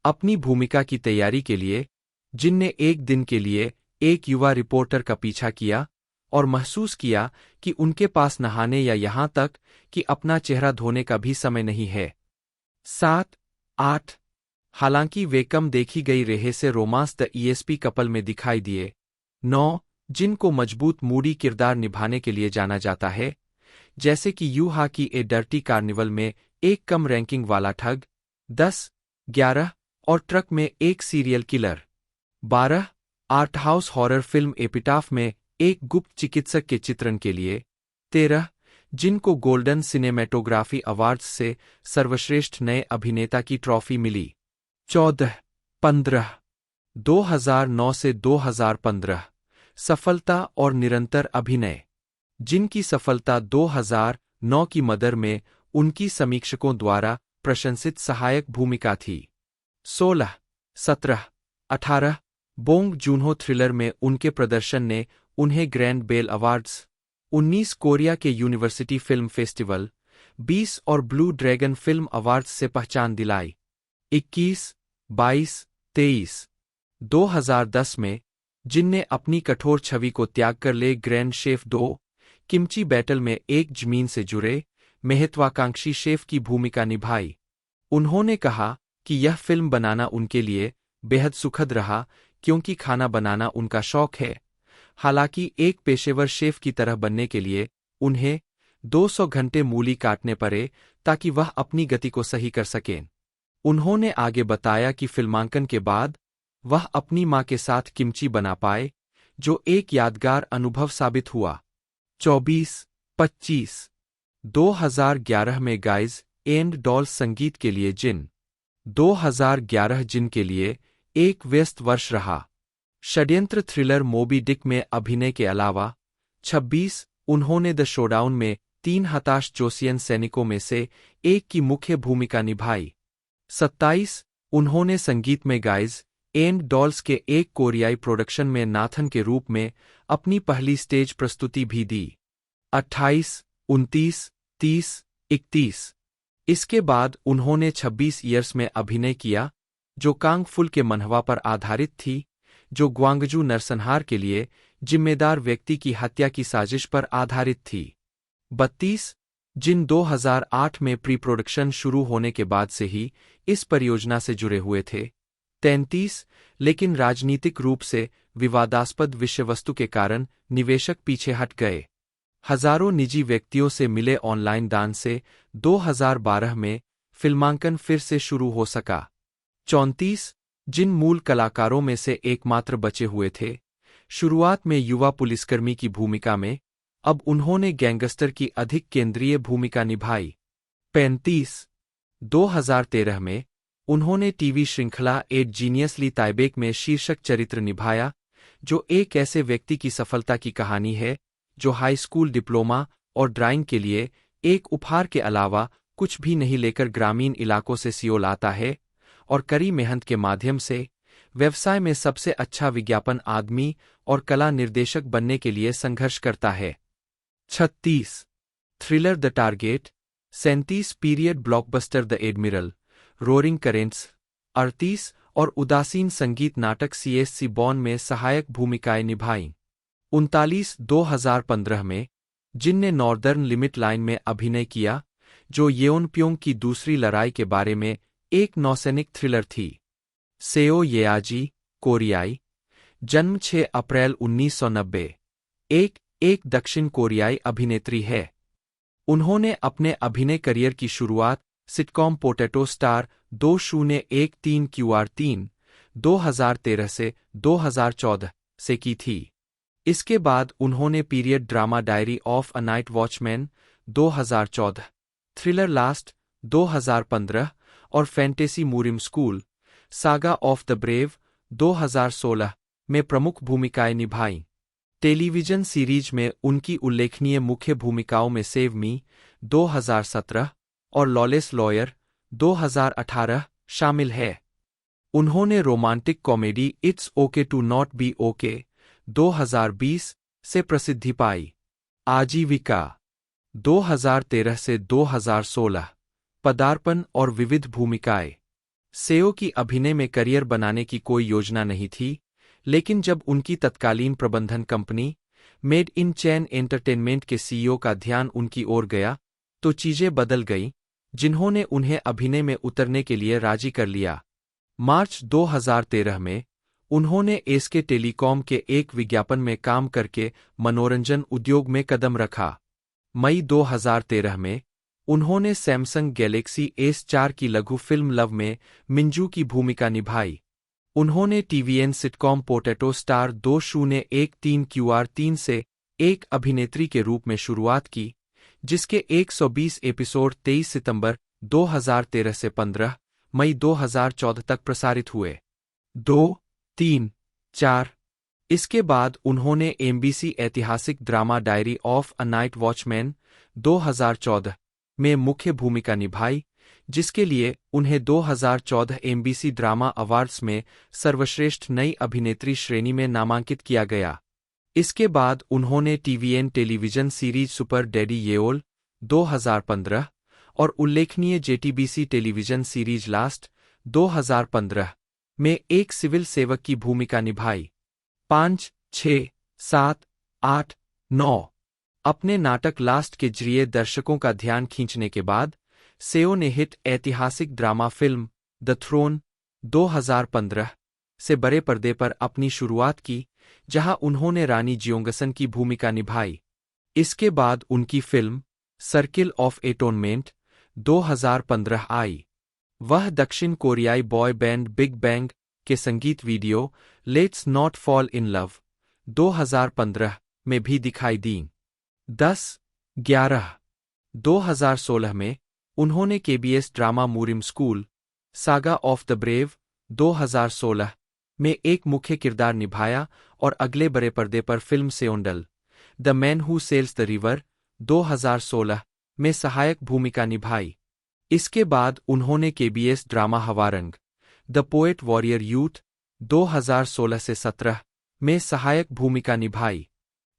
अपनी भूमिका की तैयारी के लिए जिन ने एक दिन के लिए एक युवा रिपोर्टर का पीछा किया और महसूस किया कि उनके पास नहाने या यहां तक कि अपना चेहरा धोने का भी समय नहीं है। 7. 8. हालांकि वे कम देखी गई रहे से रोमांस द ईएसपी कपल में दिखाई दिए। 9. जिनको मजबूत मूडी किरदार निभाने के लिए जाना जाता है, जैसे कि यू हा की ए डर्टी कार्निवल में एक कम रैंकिंग वाला ठग। 10. 11. और ट्रक में एक serial killer. 12. Art house horror film epitaph में एक गुप्त चिकित्सक के चित्रण के लिए। 13. जिनको गोल्डन सिनेमेटोग्राफी अवार्ड्स से सर्वश्रेष्ठ नए अभिनेता की ट्रॉफी मिली। 14. 15. 2009 से 2015 सफलता और निरंतर अभिनय, जिनकी सफलता 2009 की मदर में उनकी समीक्षकों द्वारा प्रशंसित सहायक भूमिका थी। 16. 17. 18. बोंग जूनहो थ्रिलर में उनके प्रदर्शन ने उन्हें ग्रैंड बेल अवार्ड्स। 19. कोरिया के यूनिवर्सिटी फिल्म फेस्टिवल 20 और ब्लू ड्रैगन फिल्म अवार्ड्स से पहचान दिलाई। 21, 22, 23. 2010 में जिनने अपनी कठोर छवि को त्याग कर ले ग्रैंड शेफ 2 किमची बैटल में एक जमीन से जुड़े महत्वाकांक्षी शेफ की भूमिका निभाई। उन्होंने कहा कि यह फिल्म बनाना उनके लिए बेहद सुखद रहा क्योंकि खाना बनाना उनका शौक है। हालांकि एक पेशेवर शेफ की तरह बनने के लिए उन्हें 200 घंटे मूली काटने पड़े ताकि वह अपनी गति को सही कर सकें। उन्होंने आगे बताया कि फिल्मांकन के बाद वह अपनी मां के साथ किमची बना पाए, जो एक यादगार अनुभव साबित हुआ। 24, 25. 2011 में गाइज एंड डॉल्स संगीत के लिए जिन। 2011 जिन के लिए एक व्यस्त वर्ष रहा। षड्यंत्र थ्रिलर मोबी डिक में अभिनय के अलावा। 26. उन्होंने द शोडाउन में 3 हताश जोसियन सैनिकों में से एक की मुख्य भूमिका निभाई। 27. उन्होंने संगीत में गाइज एंड डॉल्स के एक कोरियाई प्रोडक्शन में नाथन के रूप में अपनी पहली स्टेज प्रस्तुति भी दी। 28, 29, 30, 31. इसके बाद उन्होंने 26 ईयर्स में अभिनय किया, जो कांग फुल के मनहवा पर आधारित थी, जो ग्वांगजू नरसंहार के लिए जिम्मेदार व्यक्ति की हत्या की साजिश पर आधारित थी। 32. जिन 2008 में प्री प्रोडक्शन शुरू होने के बाद से ही इस परियोजना से जुड़े हुए थे। 33. लेकिन राजनीतिक रूप से विवादास्पद विषयवस्तु के कारण निवेशक पीछे हट गए। हजारों निजी व्यक्तियों से मिले ऑनलाइन दान से 2012 में फिल्मांकन फिर से शुरू हो सका। 34. जिन मूल कलाकारों में से एकमात्र बचे हुए थे, शुरुआत में युवा पुलिसकर्मी की भूमिका में, अब उन्होंने गैंगस्टर की अधिक केंद्रीय भूमिका निभाई। 35. 2013 में उन्होंने टीवी श्रृंखला एट जीनियसली ताइबेक में शीर्षक चरित्र निभाया, जो एक ऐसे व्यक्ति की सफलता की कहानी है जो हाई स्कूल डिप्लोमा और ड्राइंग के लिए एक उपहार के अलावा कुछ भी नहीं लेकर ग्रामीण इलाकों से सियोल आता है और कड़ी मेहनत के माध्यम से व्यवसाय में सबसे अच्छा विज्ञापन आदमी और कला निर्देशक बनने के लिए संघर्ष करता है। 36. Thriller the target. 37. Period blockbuster the admiral, roaring currents. 38. और उदासीन संगीत नाटक CSC बॉर्न में सहायक भूमिकाएं निभाईं। 39. 2015 में जिनने नॉर्दर्न लिमिट लाइन में अभिनय किया, जो येओनप्योंग की दूसरी लड़ाई के बारे में एक नौसैनिक थ्रिलर थी। सेओ येआजी, कोरियाई, जन्म 6 अप्रैल 1990, एक दक्षिण कोरियाई अभिनेत्री है। उन्होंने अपने अभिनय करियर की शुरुआत सिटकॉम पोटैटो स्टार 2013 QR3 2013 से 2014 से की थी। इसके बाद उन्होंने period drama diary of a night watchman 2014, thriller last 2015 और fantasy Moorim school saga of the brave 2016 में प्रमुख भूमिकाएं निभाईं। टेलीविजन सीरीज में उनकी उल्लेखनीय मुख्य भूमिकाओं में सेव मी 2017 और लॉलेस लॉयर 2018 शामिल है। उन्होंने romantic comedy it's okay to not be okay 2020 से प्रसिद्धि पाई। आजीविका 2013 से 2016 पदार्पण और विविध भूमिकाएं। सेओ की अभिनय में करियर बनाने की कोई योजना नहीं थी, लेकिन जब उनकी तत्कालीन प्रबंधन company made in chain entertainment के सीईओ का ध्यान उनकी ओर गया तो चीजें बदल गईं, जिन्होंने उन्हें अभिनय में उतरने के लिए राजी कर लिया। मार्च 2013 में उन्होंने एसके टेलीकॉम के एक विज्ञापन में काम करके मनोरंजन उद्योग में कदम रखा। मई 2013 में उन्होंने सैमसंग गैलेक्सी S4 की लघु फिल्म लव में मिंजू की भूमिका निभाई। उन्होंने TVN sitcom potato star 2013 QR3 से एक अभिनेत्री के रूप में शुरुआत की, जिसके 120 एपिसोड 23 सितंबर 2013 से 15 मई 2014 तक प्रसारित हुए। 2, 3, 4 इसके बाद उन्होंने एमबीसी ऐतिहासिक drama diary of a night watchman 2014 में मुख्य भूमिका निभाई, जिसके लिए उन्हें 2014 एमबीसी ड्रामा अवार्ड्स में सर्वश्रेष्ठ नई अभिनेत्री श्रेणी में नामांकित किया गया। इसके बाद उन्होंने TVN television series super daddy Yeol 2015 और उल्लेखनीय जेटीबीसी टेलीविजन सीरीज लास्ट 2015 में एक सिविल सेवक की भूमिका निभाई। 5, 6, 7, 8, 9 अपने नाटक लास्ट के जरिए दर्शकों का ध्यान खींचने के बाद सेओ ने हिट ऐतिहासिक ड्रामा फिल्म द थ्रोन 2015 से बड़े पर्दे पर अपनी शुरुआत की, जहां उन्होंने रानी जियोंगसन की भूमिका निभाई। इसके बाद उनकी फिल्म सर्किल ऑफ एटोनमेंट 2015 आई। वह दक्षिण कोरियाई बॉय बैंड बिग बैंग के संगीत video let's not fall in love 2015 में भी दिखाई दीं। 10/11/2016 में उन्होंने KBS drama Moorim school saga of the brave 2016 में एक मुख्य किरदार निभाया और अगले बड़े पर्दे पर film Seondal the man who sells the river 2016 में सहायक भूमिका निभाई। इसके बाद उन्होंने KBS drama Hwarang the poet warrior youth 2016 से 17 में सहायक भूमिका निभाई।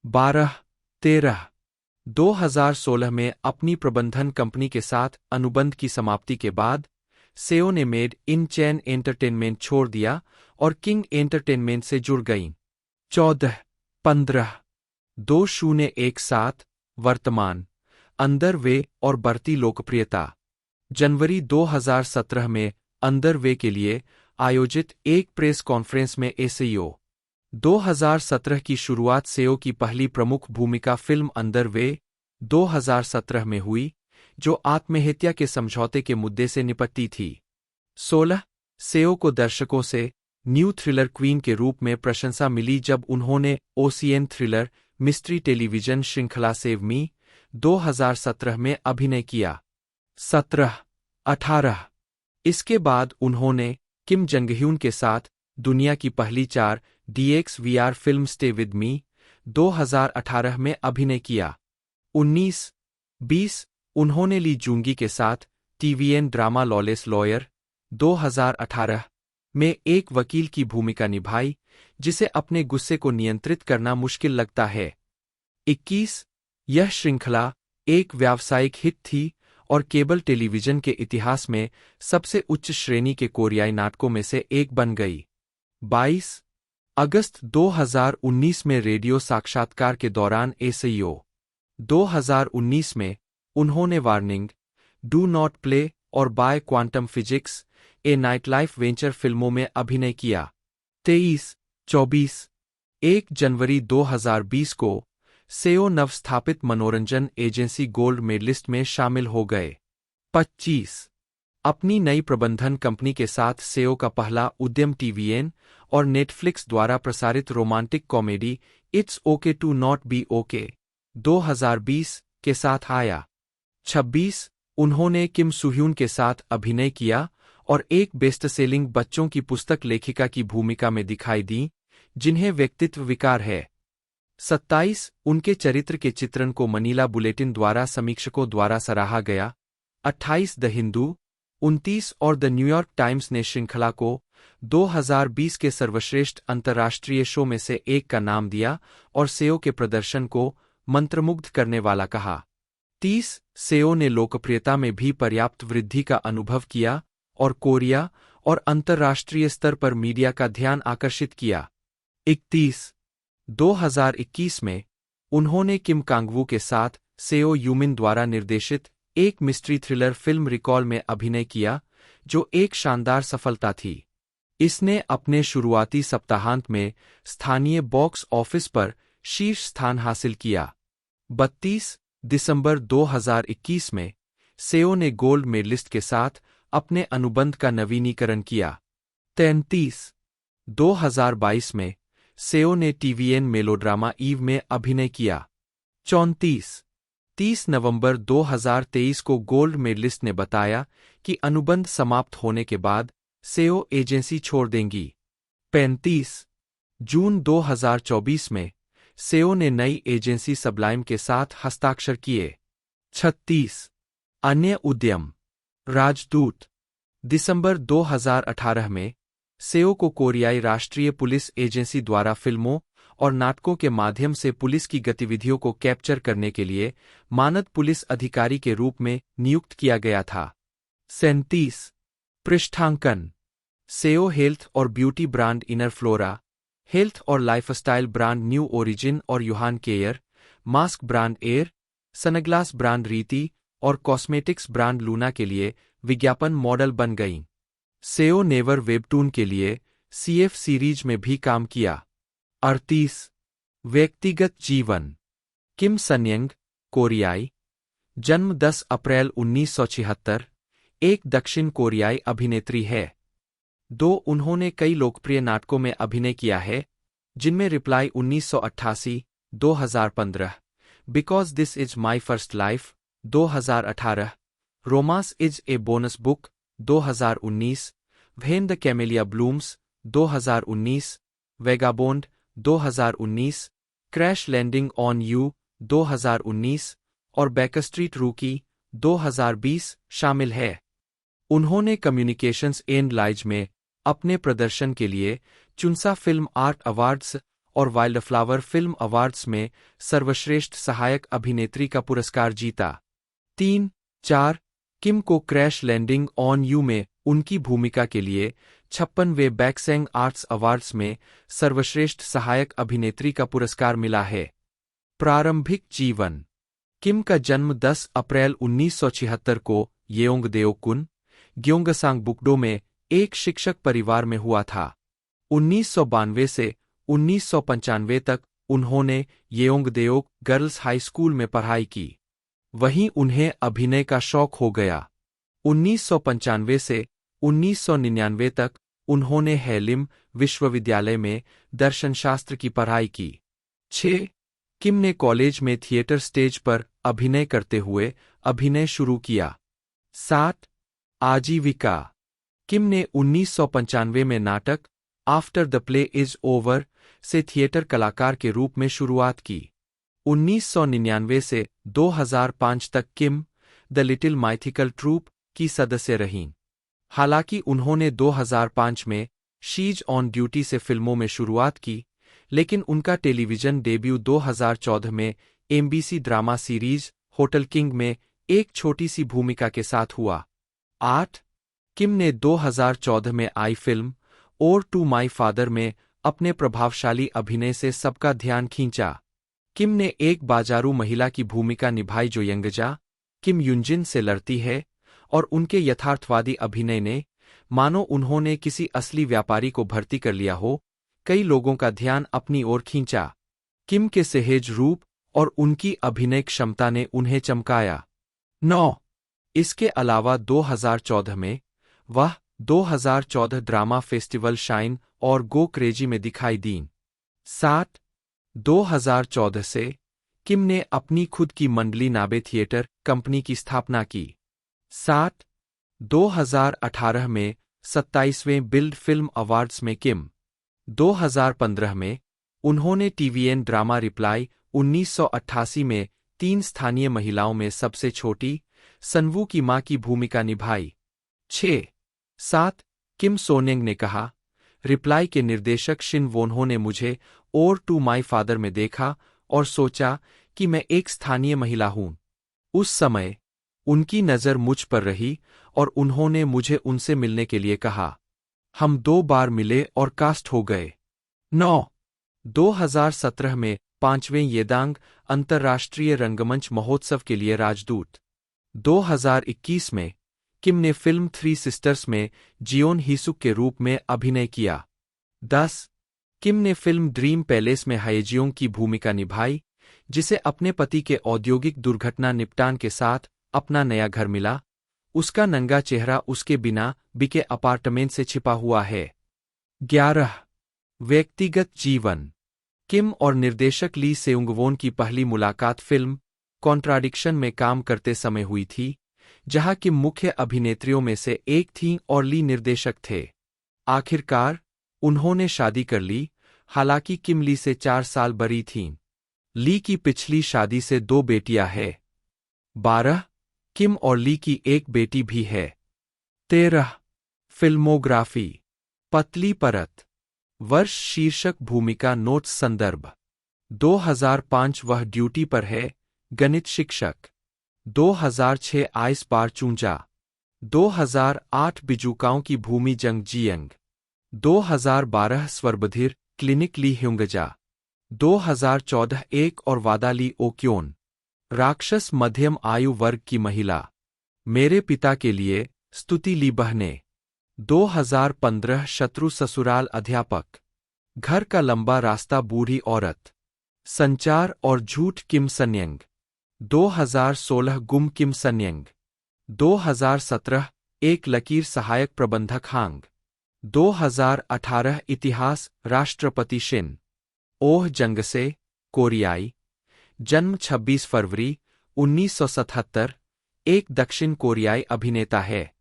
12/13/2016 में अपनी प्रबंधन कंपनी के साथ अनुबंध की समाप्ति के बाद सेओ ने मेड इन चैन एंटरटेनमेंट छोड़ दिया और किंग एंटरटेनमेंट से जुड़ गईं। 14/15/2017 वर्तमान अंडर वे और बढ़ती लोकप्रियता। जनवरी 2017 में अंडर वे के लिए आयोजित एक प्रेस कॉन्फ्रेंस में एसईओ 2017 की शुरुआत सेओ की पहली प्रमुख भूमिका फिल्म अंडर वे 2017 में हुई, जो आत्महत्या के समझौते के मुद्दे से निपटती थी। 16 सेओ को दर्शकों से न्यू थ्रिलर क्वीन के रूप में प्रशंसा मिली जब उन्होंने ओसीएन थ्रिलर मिस्ट्री टेलीविजन श्रृंखला सेव मी 2017 में अभिनय किया। 17/18 इसके बाद उन्होंने किम जंगह्यून के साथ दुनिया की पहली 4DX VR film stay with me 2018 में अभिनय किया। 19/20 उन्होंने ली जूंगी के साथ टीवीएन ड्रामा लॉलेस लॉयर 2018 में एक वकील की भूमिका निभाई, जिसे अपने गुस्से को नियंत्रित करना मुश्किल लगता है। 21 यह श्रृंखला एक व्यावसायिक हिट थी और केबल टेलीविजन के इतिहास में सबसे उच्च श्रेणी के कोरियाई नाटकों में से एक बन गई। 22 अगस्त 2019 में रेडियो साक्षात्कार के दौरान एसईओ 2019 में उन्होंने वार्निंग, डू नॉट प्ले और बाय क्वांटम फिजिक्स ए नाइटलाइफ वेंचर फिल्मों में अभिनय किया। 23/24 1 जनवरी 2020 को सेओ नवस्थापित मनोरंजन एजेंसी गोल्ड मेडलिस्ट में शामिल हो गए। 25 अपनी नई प्रबंधन कंपनी के साथ सेओ का पहला उद्यम टीवीएन और नेटफ्लिक्स द्वारा प्रसारित romantic comedy it's okay to not be okay 2020 के साथ आया। 26 उन्होंने किम सुह्यून के साथ अभिनय किया और एक बेस्टसेलिंग बच्चों की पुस्तक लेखिका की भूमिका में दिखाई दी, जिन्हें व्यक्तित्व विकार है। 27 उनके चरित्र के चित्रण को मनीला बुलेटिन द्वारा समीक्षकों द्वारा सराहा गया। 28 द हिंदू, 29 और द न्यूयॉर्क टाइम्स ने श्रृंखला को 2020 के सर्वश्रेष्ठ अंतर्राष्ट्रीय शो में से एक का नाम दिया और सेओ के प्रदर्शन को मंत्रमुग्ध करने वाला कहा। 30 सेओ ने लोकप्रियता में भी पर्याप्त वृद्धि का अनुभव किया और कोरिया और अंतर्राष्ट्रीय स्तर पर मीडिया का ध्यान आकर्षित किया। 31 2021 में उन्होंने किम कांगवू के साथ सेओ यूमिन द्वारा निर्देशित एक मिस्ट्री थ्रिलर फिल्म रिकॉल में अभिनय किया, जो एक शानदार सफलता थी। इसने अपने शुरुआती सप्ताहांत में स्थानीय बॉक्स ऑफिस पर शीर्ष स्थान हासिल किया। 32 दिसंबर 2021 में सेओ ने गोल्ड मेडलिस्ट के साथ अपने अनुबंध का नवीनीकरण किया। 33 2022 में सेओ ने टीवीएन मेलोड्रामा ईव में अभिनय किया। 34 30 नवंबर 2023 को गोल्ड मेडलिस्ट ने बताया कि अनुबंध समाप्त होने के बाद सेओ एजेंसी छोड़ देंगी। 35 जून 2024 में सेओ ने नई एजेंसी सबलाइम के साथ हस्ताक्षर किए। 36 अन्य उद्यम राजदूत दिसंबर 2018 में सेओ को कोरियाई राष्ट्रीय पुलिस एजेंसी द्वारा फिल्मों और नाटकों के माध्यम से पुलिस की गतिविधियों को कैप्चर करने के लिए मानद पुलिस अधिकारी के रूप में नियुक्त किया गया था। 37 पृष्ठांकन सेओ हेल्थ और beauty brand inner flora, health और लाइफस्टाइल ब्रांड न्यू ओरिजिन और Yuhan care, mask brand air, sunglass brand रीति और कॉस्मेटिक्स ब्रांड लूना के लिए विज्ञापन मॉडल बन गईं। सेओ नेवर वेबटून के लिए सीएफ सीरीज में भी काम किया। 38 व्यक्तिगत जीवन किम सन्यंग, कोरियाई, जन्म 10 अप्रैल 1976, एक दक्षिण कोरियाई अभिनेत्री है। उन्होंने कई लोकप्रिय नाटकों में अभिनय किया है, जिनमें reply 1988, 2015, because this is my first life 2018, romance is a bonus book 2019, when the camellia blooms 2019, vagabond 2019, crash landing on you 2019 और बैकस्ट्रीट रूकी 2020 शामिल है। उन्होंने कम्युनिकेशंस एंड लाइज में अपने प्रदर्शन के लिए चुनसा फिल्म आर्ट अवार्ड्स और वाइल्डफ्लावर फिल्म अवार्ड्स में सर्वश्रेष्ठ सहायक अभिनेत्री का पुरस्कार जीता। 3-4 किम को क्रैश लैंडिंग ऑन यू में उनकी भूमिका के लिए 56वें बैकसेंग आर्ट्स अवार्ड्स में सर्वश्रेष्ठ सहायक अभिनेत्री का पुरस्कार मिला है। प्रारंभिक जीवन किम का जन्म 10 अप्रैल 1976 को येओंगदेओकुन, ग्योंगसांगबुकडो में एक शिक्षक परिवार में हुआ था। 1992 से 1995 तक उन्होंने येओंगदेओक गर्ल्स हाई स्कूल में पढ़ाई की। वहीं उन्हें अभिनय का शौक हो गया। 1995 से 1999 तक उन्होंने हैलिम विश्वविद्यालय में दर्शनशास्त्र की पढ़ाई की। 6 किम ने कॉलेज में थिएटर स्टेज पर अभिनय करते हुए अभिनय शुरू किया। 7 आजीविका किम ने 1995 में नाटक after the play is over से थिएटर कलाकार के रूप में शुरुआत की। 1999 से 2005 तक किम द लिटिल माइथिकल ट्रूप की सदस्य रहीं। हालांकि उन्होंने 2005 में शीज ऑन ड्यूटी से फिल्मों में शुरुआत की, लेकिन उनका टेलीविजन डेब्यू 2014 में MBC drama series hotel king में एक छोटी सी भूमिका के साथ हुआ। 8 किम ने 2014 में आई फिल्म और टू माई फादर में अपने प्रभावशाली अभिनय से सबका ध्यान खींचा। किम ने एक बाजारू महिला की भूमिका निभाई जो यंगजा किम युनजिन से लड़ती है, और उनके यथार्थवादी अभिनय ने, मानो उन्होंने किसी असली व्यापारी को भर्ती कर लिया हो, कई लोगों का ध्यान अपनी ओर खींचा। किम के सहज रूप और उनकी अभिनय क्षमता ने उन्हें चमकाया। 9 इसके अलावा 2014 में वह 2014 ड्रामा फेस्टिवल शाइन और गो क्रेजी में दिखाई दीं। 7 2014 से किम ने अपनी खुद की मंडली नाबे थिएटर कंपनी की स्थापना की। 7 2018 में 27वें बिल्ड फिल्म अवार्ड्स में किम, 2015 में उन्होंने टीवीएन ड्रामा रिप्लाई 1988 में 3 स्थानीय महिलाओं में सबसे छोटी सनवू की मां की भूमिका निभाई। 6. 7. किम सोनेंग ने कहा, रिप्लाई के निर्देशक शिन वोन्हो ने मुझे और टू माई फादर में देखा और सोचा कि मैं एक स्थानीय महिला हूं। उस समय उनकी नज़र मुझ पर रही और उन्होंने मुझे उनसे मिलने के लिए कहा। हम 2 बार मिले और कास्ट हो गए। 9. 2017 में 5वें येदांग अंतर्राष्ट्रीय रंगमंच महोत्सव के लिए राजदूत। 2021 में किम ने फिल्म थ्री सिस्टर्स में जियोन हिसुक के रूप में अभिनय किया। 10. किम ने फिल्म ड्रीम पैलेस में हाएजियोंग की भूमिका निभाई, जिसे अपने पति के औद्योगिक दुर्घटना निपटान के साथ अपना नया घर मिला। उसका नंगा चेहरा उसके बिना बिके अपार्टमेंट से छिपा हुआ है। 11. व्यक्तिगत जीवन। किम और निर्देशक ली सेउंगवोन की पहली मुलाकात फिल्म कॉन्ट्राडिक्शन में काम करते समय हुई थी, जहां किम मुख्य अभिनेत्रियों में से एक थीं और ली निर्देशक थे। आखिरकार उन्होंने शादी कर ली, हालांकि किम ली से 4 साल बड़ी थीं। ली की पिछली शादी से 2 बेटियां हैं। 12. किम और ली की एक बेटी भी है। 13. फिल्मोग्राफी। पतली परत। वर्ष शीर्षक भूमिका नोट्स संदर्भ 2005 वह ड्यूटी पर है, गणित शिक्षक। 2006 आइस बार चूंजा। 2008 बिजुकाओं की भूमि जंग जियंग। 2012 स्वरबधिर क्लिनिक ली ह्युंगजा। 2014 एक और वादा ली ओक्योन। राक्षस मध्यम आयु वर्ग की महिला। मेरे पिता के लिए स्तुति ली बहने। 2015 शत्रु ससुराल अध्यापक। घर का लंबा रास्ता बूढ़ी औरत। संचार और झूठ किम सन्यंग। 2016 गुम किम सन्यंग। 2017 एक लकीर सहायक प्रबंधक हांग। 2018 इतिहास राष्ट्रपति शिन ओह जंगसे, कोरियाई। जन्म 26 फरवरी 1977, एक दक्षिण कोरियाई अभिनेता है।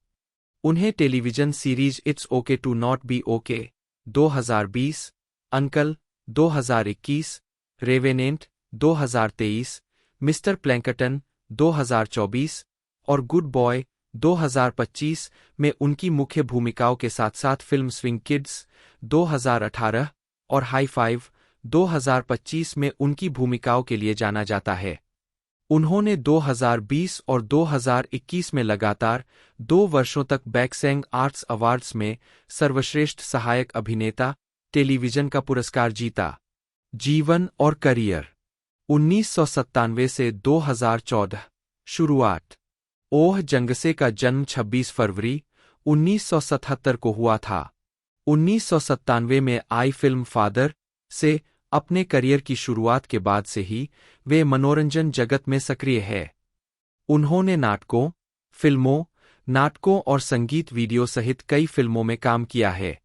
उन्हें television series it's okay to not be okay 2020, uncle 2021, revenant 2023, mister plankton 2024 और गुड बॉय 2025 में उनकी मुख्य भूमिकाओं के साथ साथ फिल्म स्विंग किड्स 2018 और हाई फाइव 2025 में उनकी भूमिकाओं के लिए जाना जाता है। उन्होंने 2020 और 2021 में लगातार 2 वर्षों तक बैकसेंग आर्ट्स अवार्ड्स में सर्वश्रेष्ठ सहायक अभिनेता टेलीविजन का पुरस्कार जीता। जीवन और करियर 1997 से 2014। शुरुआत। ओह जंगसे का जन्म 26 फरवरी 1977 को हुआ था। 1997 में आई फिल्म फादर से अपने करियर की शुरुआत के बाद से ही वे मनोरंजन जगत में सक्रिय है। उन्होंने नाटकों, फिल्मों, नाटकों और संगीत वीडियो सहित कई फिल्मों में काम किया है।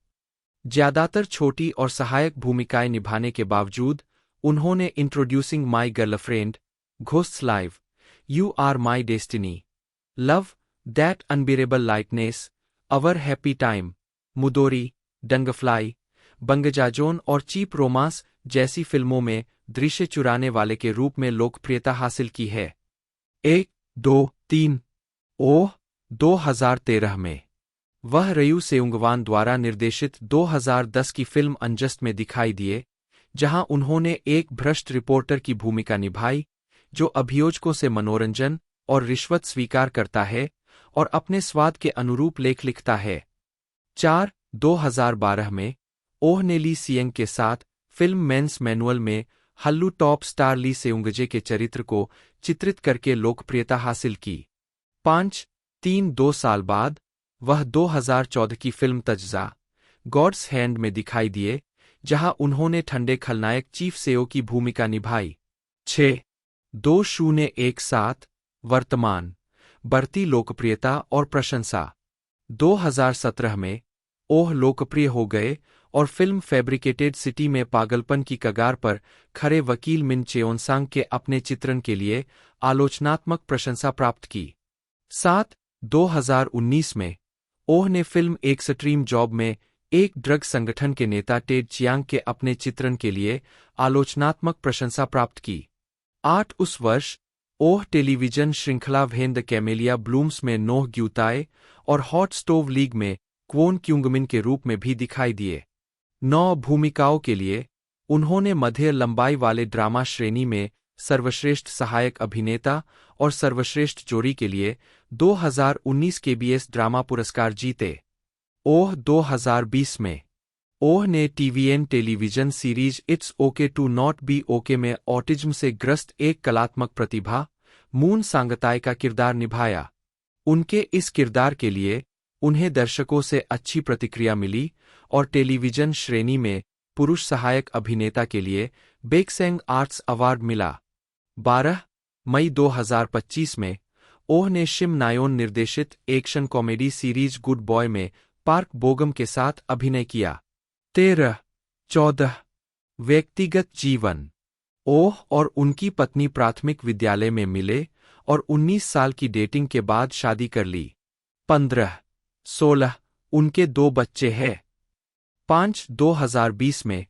ज्यादातर छोटी और सहायक भूमिकाएं निभाने के बावजूद उन्होंने introducing my girlfriend, ghosts live, you are my destiny, love, that unbearable lightness, our happy time, Mudori, Dungfly, Bangjajeon और चीप रोमांस जैसी फिल्मों में दृश्य चुराने वाले के रूप में लोकप्रियता हासिल की है। 1, 2, 3। ओह 2013 में वह रयू सेउंगवान द्वारा निर्देशित 2010 की फिल्म अनजस्ट में दिखाई दिए, जहां उन्होंने एक भ्रष्ट रिपोर्टर की भूमिका निभाई जो अभियोजकों से मनोरंजन और रिश्वत स्वीकार करता है और अपने स्वाद के अनुरूप लेख लिखता है। 4, 2012 में ओह ने ली सियंग के साथ फिल्म मेंस मैनुअल में हल्लू टॉप स्टार ली सेउंगजे के चरित्र को चित्रित करके लोकप्रियता हासिल की। 5, 3 2 साल बाद वह 2014 की फिल्म तज्जा, गॉड्स हैंड में दिखाई दिए, जहां उन्होंने ठंडे खलनायक चीफ सेओ की भूमिका निभाई। 6, 2017 वर्तमान, बढ़ती लोकप्रियता और प्रशंसा। 2017 में ओह लोकप्रिय हो गए और फिल्म फैब्रिकेटेड सिटी में पागलपन की कगार पर खड़े वकील मिन चेओनसांग के अपने चित्रण के लिए आलोचनात्मक प्रशंसा प्राप्त की। 7, 2019 में ओह ने फिल्म एक्सट्रीम जॉब में एक ड्रग संगठन के नेता टेड चियांग के अपने चित्रण के लिए आलोचनात्मक प्रशंसा प्राप्त की। 8 उस वर्ष ओह टेलीविजन श्रृंखला व्हेन द कैमेलिया ब्लूम्स में नोह ग्यूताए और हॉट स्टोव लीग में क्वोन क्यूंगमिन के रूप में भी दिखाई दिए। 9 भूमिकाओं के लिए उन्होंने मध्य लंबाई वाले ड्रामा श्रेणी में सर्वश्रेष्ठ सहायक अभिनेता और सर्वश्रेष्ठ जोड़ी के लिए 2019 केबीएस ड्रामा पुरस्कार जीते। ओह 2020 में ओह ने tvN television series it's okay to not be okay में ऑटिज्म से ग्रस्त एक कलात्मक प्रतिभा मून सांगताई का किरदार निभाया। उनके इस किरदार के लिए उन्हें दर्शकों से अच्छी प्रतिक्रिया मिली और टेलीविजन श्रेणी में पुरुष सहायक अभिनेता के लिए बेक्सेंग आर्ट्स अवार्ड मिला। 12 मई 2025 में ओह ने शिम नायोन निर्देशित action comedy series good boy में पार्क बोगम के साथ अभिनय किया। 13-14 व्यक्तिगत जीवन ओह और उनकी पत्नी प्राथमिक विद्यालय में मिले और 19 साल की डेटिंग के बाद शादी कर ली। 15-16 उनके 2 बच्चे हैं। 5-2020 में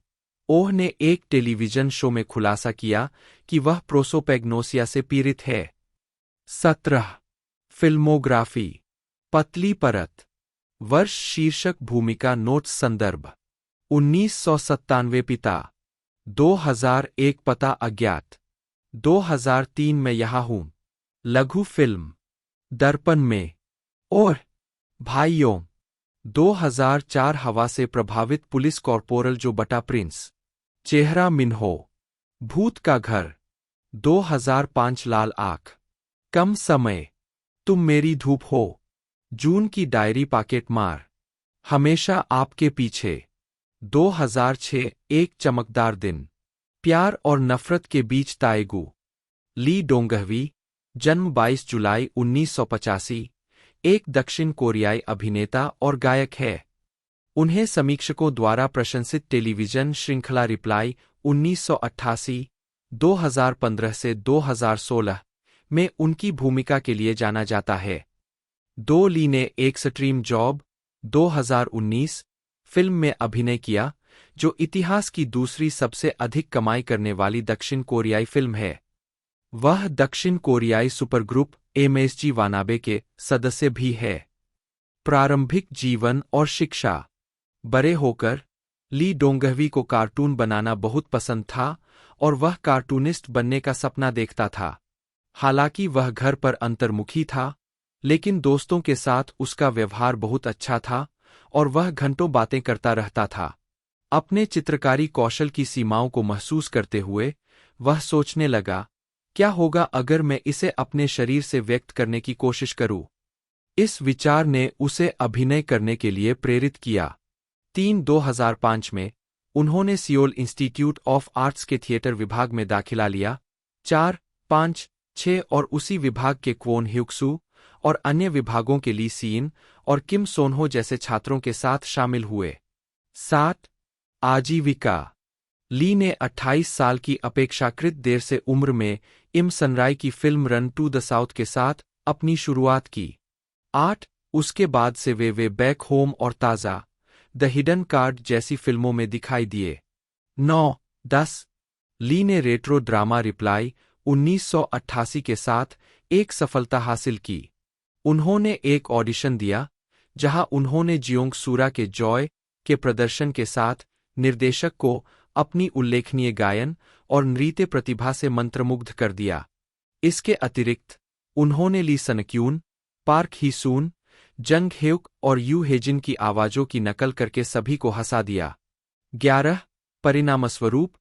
ओह ने एक टेलीविजन शो में खुलासा किया कि वह प्रोसोपेग्नोसिया से पीड़ित है। 17 फिल्मोग्राफी पतली परत वर्ष शीर्षक भूमिका नोट्स संदर्भ 1997 पिता 2001 पता अज्ञात 2003 में यहाँ हूँ लघु फिल्म दर्पण में और भाइयों 2004 हवा से प्रभावित पुलिस कॉर्पोरल जो बटा प्रिंस चेहरा मिन्हो भूत का घर 2005 लाल आँख कम समय तुम मेरी धूप हो जून की डायरी पॉकेट मार हमेशा आपके पीछे 2006 एक चमकदार दिन प्यार और नफरत के बीच ताएगू ली डोंगहवी जन्म 22 जुलाई 1985 एक दक्षिण कोरियाई अभिनेता और गायक है। उन्हें समीक्षकों द्वारा प्रशंसित टेलीविजन श्रृंखला रिप्लाई 1988, 2015 से 2016 में उनकी भूमिका के लिए जाना जाता है। ली ने एक स्ट्रीम जॉब 2019 फिल्म में अभिनय किया जो इतिहास की दूसरी सबसे अधिक कमाई करने वाली दक्षिण कोरियाई फिल्म है। वह दक्षिण कोरियाई सुपरग्रुप एमएसजी वानाबे के सदस्य भी है। प्रारंभिक जीवन और शिक्षा बड़े होकर ली डोंगहवी को कार्टून बनाना बहुत पसंद था और वह कार्टूनिस्ट बनने का सपना देखता था। हालांकि वह घर पर अंतर्मुखी था, लेकिन दोस्तों के साथ उसका व्यवहार बहुत अच्छा था और वह घंटों बातें करता रहता था। अपने चित्रकारी कौशल की सीमाओं को महसूस करते हुए वह सोचने लगा, क्या होगा अगर मैं इसे अपने शरीर से व्यक्त करने की कोशिश करूं? इस विचार ने उसे अभिनय करने के लिए प्रेरित किया। 2005 में उन्होंने सियोल इंस्टीट्यूट ऑफ आर्ट्स के थिएटर विभाग में दाखिला लिया। 4, 5, 6 और उसी विभाग के क्वोन ह्युक्सू और अन्य विभागों के ली सीन और किम सोनहो जैसे छात्रों के साथ शामिल हुए। 7 आजीविका ली ने 28 साल की अपेक्षाकृत देर से उम्र में इम सनराई की film run to the south के साथ अपनी शुरुआत की। 8 उसके बाद से वे बैक होम और ताज़ा द हिडन कार्ड जैसी फिल्मों में दिखाई दिए। 9-10 ली ने रेट्रो ड्रामा रिप्लाई 1988 के साथ एक सफलता हासिल की। उन्होंने एक ऑडिशन दिया जहां उन्होंने जियोंग सूरा के जॉय के प्रदर्शन के साथ निर्देशक को अपनी उल्लेखनीय गायन और नृत्य प्रतिभा से मंत्रमुग्ध कर दिया। इसके अतिरिक्त उन्होंने ली सनक्यून, पार्क ही-सून, जंग ह्युक और यू हेजिन की आवाजों की नकल करके सभी को हंसा दिया। 11 परिणामस्वरूप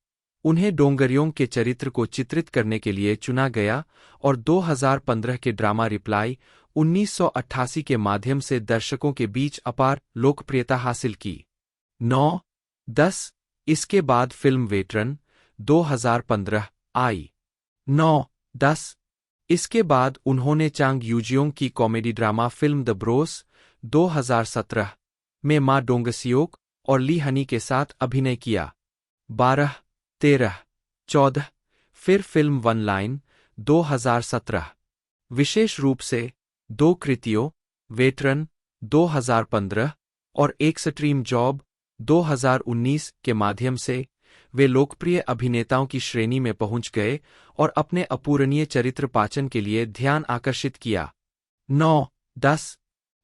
उन्हें डोंगरयोंग के चरित्र को चित्रित करने के लिए चुना गया और 2015 के ड्रामा रिप्लाई 1988 के माध्यम से दर्शकों के बीच अपार लोकप्रियता हासिल की। 9-10 इसके बाद फिल्म वेटरन 2015 आई। 9-10 इसके बाद उन्होंने चांग यूजियोंग की comedy drama film the Bros 2017 में मां डोंगसियोक और ली हनी के साथ अभिनय किया। 12-13-14 फिर फिल्म वन लाइन 2017 विशेष रूप से 2 कृतियों वेटरन 2015 और एक स्ट्रीम जॉब 2019 के माध्यम से वे लोकप्रिय अभिनेताओं की श्रेणी में पहुंच गए और अपने अपूरणीय चरित्र पाचन के लिए ध्यान आकर्षित किया। 9-10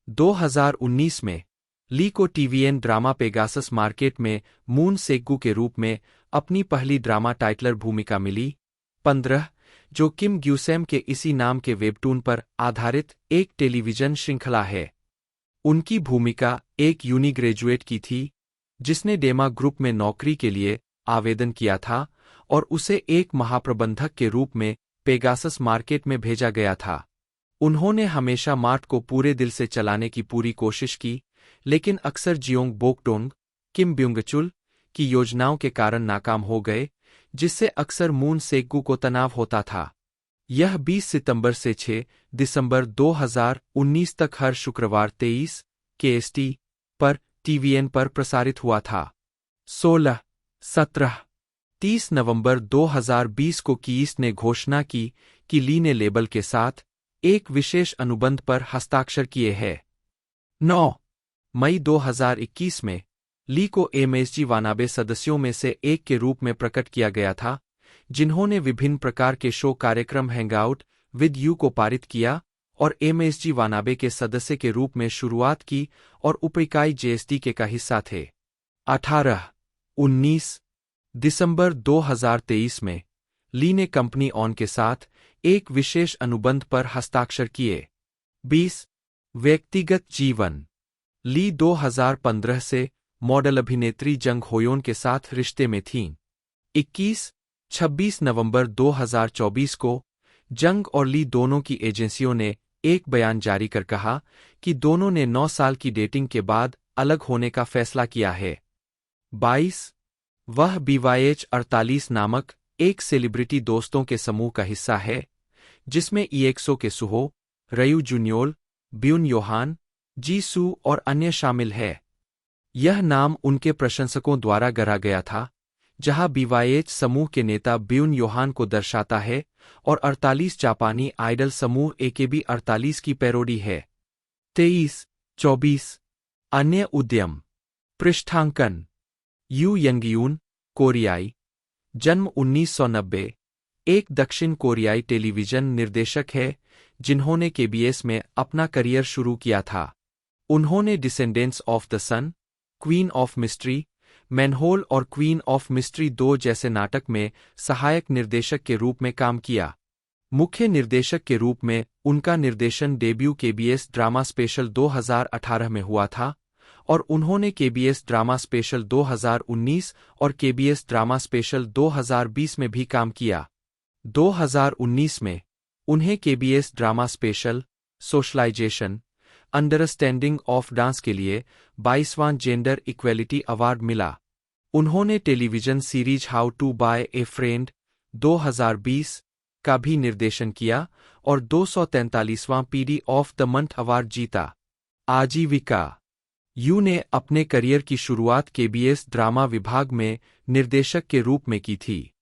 2019 में ली को टीवीएन ड्रामा पेगासस मार्केट में मून सेग्गू के रूप में अपनी पहली ड्रामा टाइटलर भूमिका मिली। 15 जो किम ग्यूसैम के इसी नाम के वेबटून पर आधारित एक टेलीविजन श्रृंखला है। उनकी भूमिका एक यूनी ग्रेजुएट की थी जिसने डेमा ग्रुप में नौकरी के लिए आवेदन किया था और उसे एक महाप्रबंधक के रूप में पेगासस मार्केट में भेजा गया था। उन्होंने हमेशा मार्ट को पूरे दिल से चलाने की पूरी कोशिश की, लेकिन अक्सर जियोंग बोकडोंग, किम ब्युंगचुल की योजनाओं के कारण नाकाम हो गए, जिससे अक्सर मून सेग्गू को तनाव होता था। यह 20 सितंबर से 6 दिसंबर 2019 तक हर शुक्रवार 23 KST पर टीवीएन पर प्रसारित हुआ था। 16-17 नवंबर 2020 को कीस ने घोषणा की कि ली ने लेबल के साथ एक विशेष अनुबंध पर हस्ताक्षर किए हैं। 9 मई 2021 में ली को MSG वानाबे सदस्यों में से एक के रूप में प्रकट किया गया था, जिन्होंने विभिन्न प्रकार के शो कार्यक्रम हैंगआउट विद यू को पारित किया और MSG वानाबे के सदस्य के रूप में शुरुआत की और उपइकाई JSD का हिस्सा थे। 18-19 दिसंबर 2023 में ली ने कंपनी ऑन के साथ एक विशेष अनुबंध पर हस्ताक्षर किए। 20 व्यक्तिगत जीवन ली 2015 से मॉडल अभिनेत्री जंग होयोन के साथ रिश्ते में थीं। 21-26 नवंबर 2024 को जंग और ली दोनों की एजेंसियों ने एक बयान जारी कर कहा कि दोनों ने 9 साल की डेटिंग के बाद अलग होने का फैसला किया है। 22 वह BYH 48 नामक एक सेलिब्रिटी दोस्तों के समूह का हिस्सा है, जिसमें EXO के सुहो, रयू जुनियोल, ब्यून योहान, जी सू और अन्य शामिल है। यह नाम उनके प्रशंसकों द्वारा गढ़ा गया था, जहां BYH समूह के नेता ब्यून योहान को दर्शाता है और 48 जापानी आइडल समूह AKB 48 की पैरोडी है। 23-24 अन्य उद्यम पृष्ठांकन यू यंगयून, कोरियाई, जन्म 1990, एक दक्षिण कोरियाई टेलीविजन निर्देशक है जिन्होंने KBS में अपना करियर शुरू किया था। उन्होंने descendants of the sun, queen of mystery, manhole और क्वीन ऑफ मिस्ट्री 2 जैसे नाटक में सहायक निर्देशक के रूप में काम किया। मुख्य निर्देशक के रूप में उनका निर्देशन डेब्यू KBS ड्रामा स्पेशल 2018 में हुआ था और उन्होंने KBS ड्रामा स्पेशल 2019 और KBS ड्रामा स्पेशल 2020 में भी काम किया। 2019 में उन्हें KBS drama special socialisation understanding of dance के लिए 22वां जेंडर इक्वेलिटी अवार्ड मिला। उन्होंने television series how to buy a friend 2020 का भी निर्देशन किया और 243वां PD of the month award जीता। आजीविका यू ने अपने करियर की शुरुआत KBS ड्रामा विभाग में निर्देशक के रूप में की थी।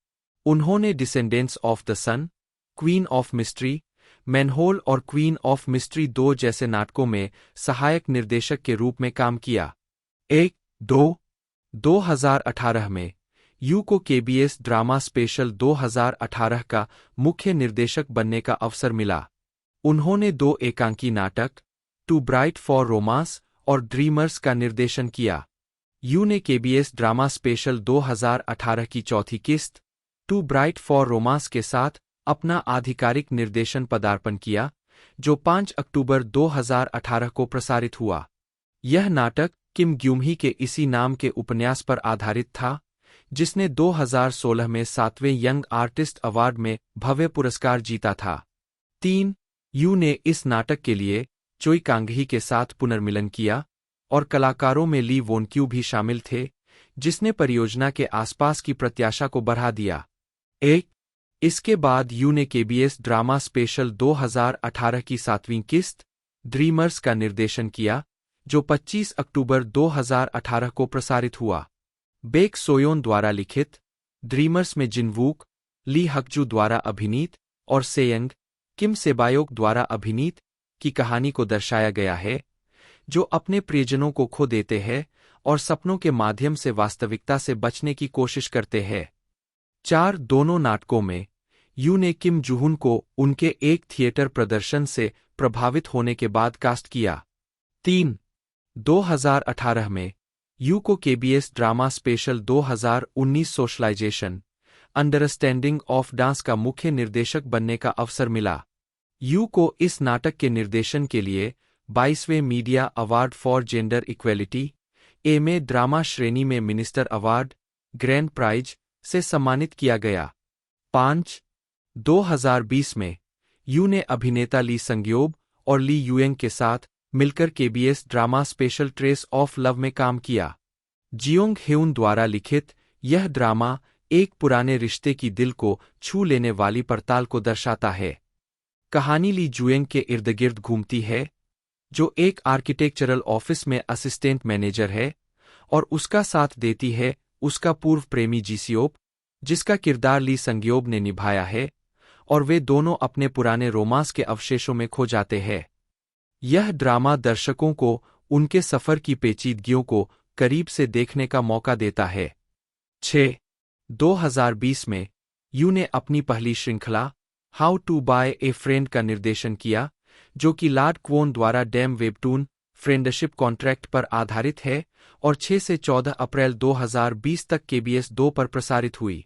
उन्होंने descendants of the sun, queen of mystery, manhole और क्वीन ऑफ मिस्ट्री 2 जैसे नाटकों में सहायक निर्देशक के रूप में काम किया। 2018 में यू को KBS ड्रामा स्पेशल 2018 का मुख्य निर्देशक बनने का अवसर मिला। उन्होंने 2 एकांकी नाटक टू ब्राइट फॉर रोमांस और ड्रीमर्स का निर्देशन किया। यू ने KBS ड्रामा स्पेशल 2018 की चौथी किस्त टू ब्राइट फॉर रोमांस के साथ अपना आधिकारिक निर्देशन पदार्पण किया, जो 5 अक्टूबर 2018 को प्रसारित हुआ। यह नाटक किम ग्यूमही के इसी नाम के उपन्यास पर आधारित था, जिसने 2016 में 7वें यंग आर्टिस्ट अवार्ड में भव्य पुरस्कार जीता था। 3 यू ने इस नाटक के लिए चोई कांगही के साथ पुनर्मिलन किया और कलाकारों में ली वोनक्यू भी शामिल थे, जिसने परियोजना के आसपास की प्रत्याशा को बढ़ा दिया। इसके बाद यू ने KBS ड्रामा स्पेशल 2018 की 7वीं किस्त ड्रीमर्स का निर्देशन किया, जो 25 अक्टूबर 2018 को प्रसारित हुआ। बेक सोयोन द्वारा लिखित ड्रीमर्स में जिनवूक, ली हकजू द्वारा अभिनीत और सेयंग, किम सेबायोक द्वारा अभिनीत की कहानी को दर्शाया गया है, जो अपने प्रियजनों को खो देते हैं और सपनों के माध्यम से वास्तविकता से बचने की कोशिश करते हैं। 4 दोनों नाटकों में यू ने किम जुहुन को उनके एक थिएटर प्रदर्शन से प्रभावित होने के बाद कास्ट किया। 3 2018 में यू को KBS drama special 2019 socialisation understanding of dance का मुख्य निर्देशक बनने का अवसर मिला। यू को इस नाटक के निर्देशन के लिए 22वें media award for gender equality MA drama श्रेणी में मिनिस्टर अवार्ड ग्रैंड प्राइज से सम्मानित किया गया। 5 2020 में यू ने अभिनेता ली संग्योब और ली यूएंग के साथ मिलकर KBS drama special trace of love में काम किया। जियोंग ह्यून द्वारा लिखित यह ड्रामा एक पुराने रिश्ते की दिल को छू लेने वाली पड़ताल को दर्शाता है। कहानी ली जुएंग के इर्दगिर्द घूमती है, जो एक आर्किटेक्चरल ऑफिस में असिस्टेंट मैनेजर है, और उसका साथ देती है उसका पूर्व प्रेमी जीसियोप, जिसका किरदार ली संग्योब ने निभाया है, और वे दोनों अपने पुराने रोमांस के अवशेषों में खो जाते हैं। यह ड्रामा दर्शकों को उनके सफर की पेचीदगियों को करीब से देखने का मौका देता है। 6 2020 में यू ने अपनी पहली श्रृंखला how to buy a friend का निर्देशन किया, जो कि लाड क्वोन द्वारा डैम वेबटून फ्रेंडशिप कॉन्ट्रैक्ट पर आधारित है और 6 से 14 अप्रैल 2020 तक केबीएस 2 पर प्रसारित हुई।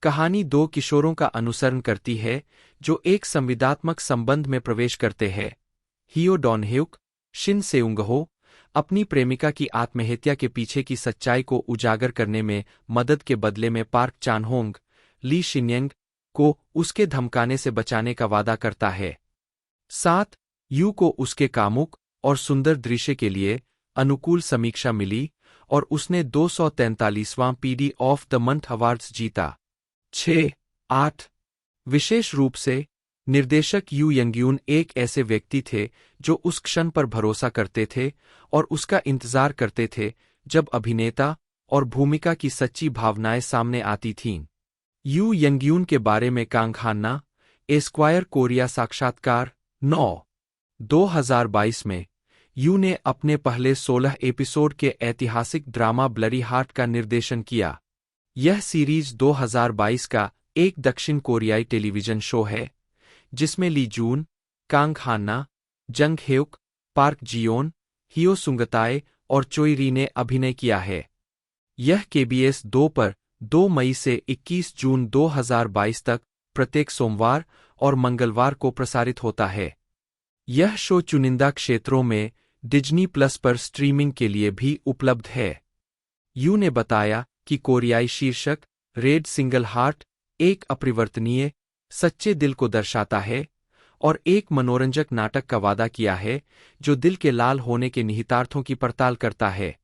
कहानी 2 किशोरों का अनुसरण करती है जो एक संविदात्मक संबंध में प्रवेश करते हैं। हियो डॉनह्युक, शिन सेउंगहो, अपनी प्रेमिका की आत्महत्या के पीछे की सच्चाई को उजागर करने में मदद के बदले में पार्क चानहोंग, ली शिन्यंग को उसके धमकाने से बचाने का वादा करता है। 7 यू को उसके कामुक और सुंदर दृश्य के लिए अनुकूल समीक्षा मिली और उसने 243वां PD of the month awards जीता। 6 8 विशेष रूप से निर्देशक यू यंग्यून एक ऐसे व्यक्ति थे जो उस क्षण पर भरोसा करते थे और उसका इंतजार करते थे जब अभिनेता और भूमिका की सच्ची भावनाएं सामने आती थीं। यू यंग्यून के बारे में कांग हान्ना, एस्क्वायर कोरिया साक्षात्कार 9 2022 में यू ने अपने पहले 16 एपिसोड के ऐतिहासिक ड्रामा ब्लरी हार्ट का निर्देशन किया। यह सीरीज 2022 का एक दक्षिण कोरियाई टेलीविजन शो है जिसमें ली जून, कांग हान्ना, जंग ह्युक, पार्क जियोन, हियो सुंगताए और चोई री ने अभिनय किया है। यह केबीएस 2 पर 2 मई से 21 जून 2022 तक प्रत्येक सोमवार और मंगलवार को प्रसारित होता है। यह शो चुनिंदा क्षेत्रों में डिज्नी प्लस पर स्ट्रीमिंग के लिए भी उपलब्ध है। यू ने बताया कि कोरियाई शीर्षक रेड सिंगल हार्ट एक अपरिवर्तनीय सच्चे दिल को दर्शाता है और एक मनोरंजक नाटक का वादा किया है जो दिल के लाल होने के निहितार्थों की पड़ताल करता है।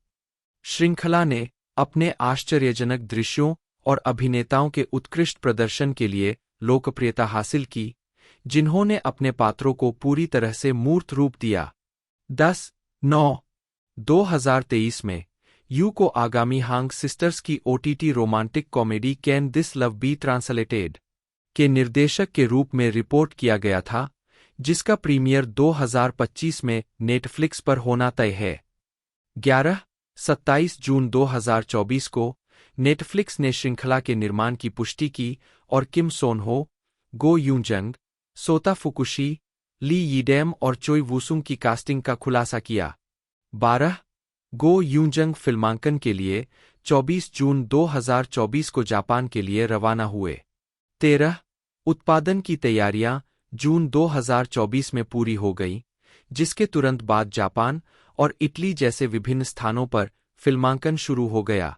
श्रृंखला ने अपने आश्चर्यजनक दृश्यों और अभिनेताओं के उत्कृष्ट प्रदर्शन के लिए लोकप्रियता हासिल की, जिन्होंने अपने पात्रों को पूरी तरह से मूर्त रूप दिया। 10/9 2023 में यू को आगामी हांग सिस्टर्स की OTT romantic comedy can this love be translated के निर्देशक के रूप में रिपोर्ट किया गया था, जिसका प्रीमियर 2025 में नेटफ्लिक्स पर होना तय है। 27 जून 2024 को नेटफ्लिक्स ने श्रृंखला के निर्माण की पुष्टि की और किम सोन हो, गो यूंजंग, सोता फुकुशी, ली यीडेम और चोई वूसुंग की कास्टिंग का खुलासा किया। 12 गो यूंजंग फिल्मांकन के लिए 24 जून 2024 को जापान के लिए रवाना हुए। 13 उत्पादन की तैयारियां जून 2024 में पूरी हो गई, जिसके तुरंत बाद जापान और इटली जैसे विभिन्न स्थानों पर फिल्मांकन शुरू हो गया।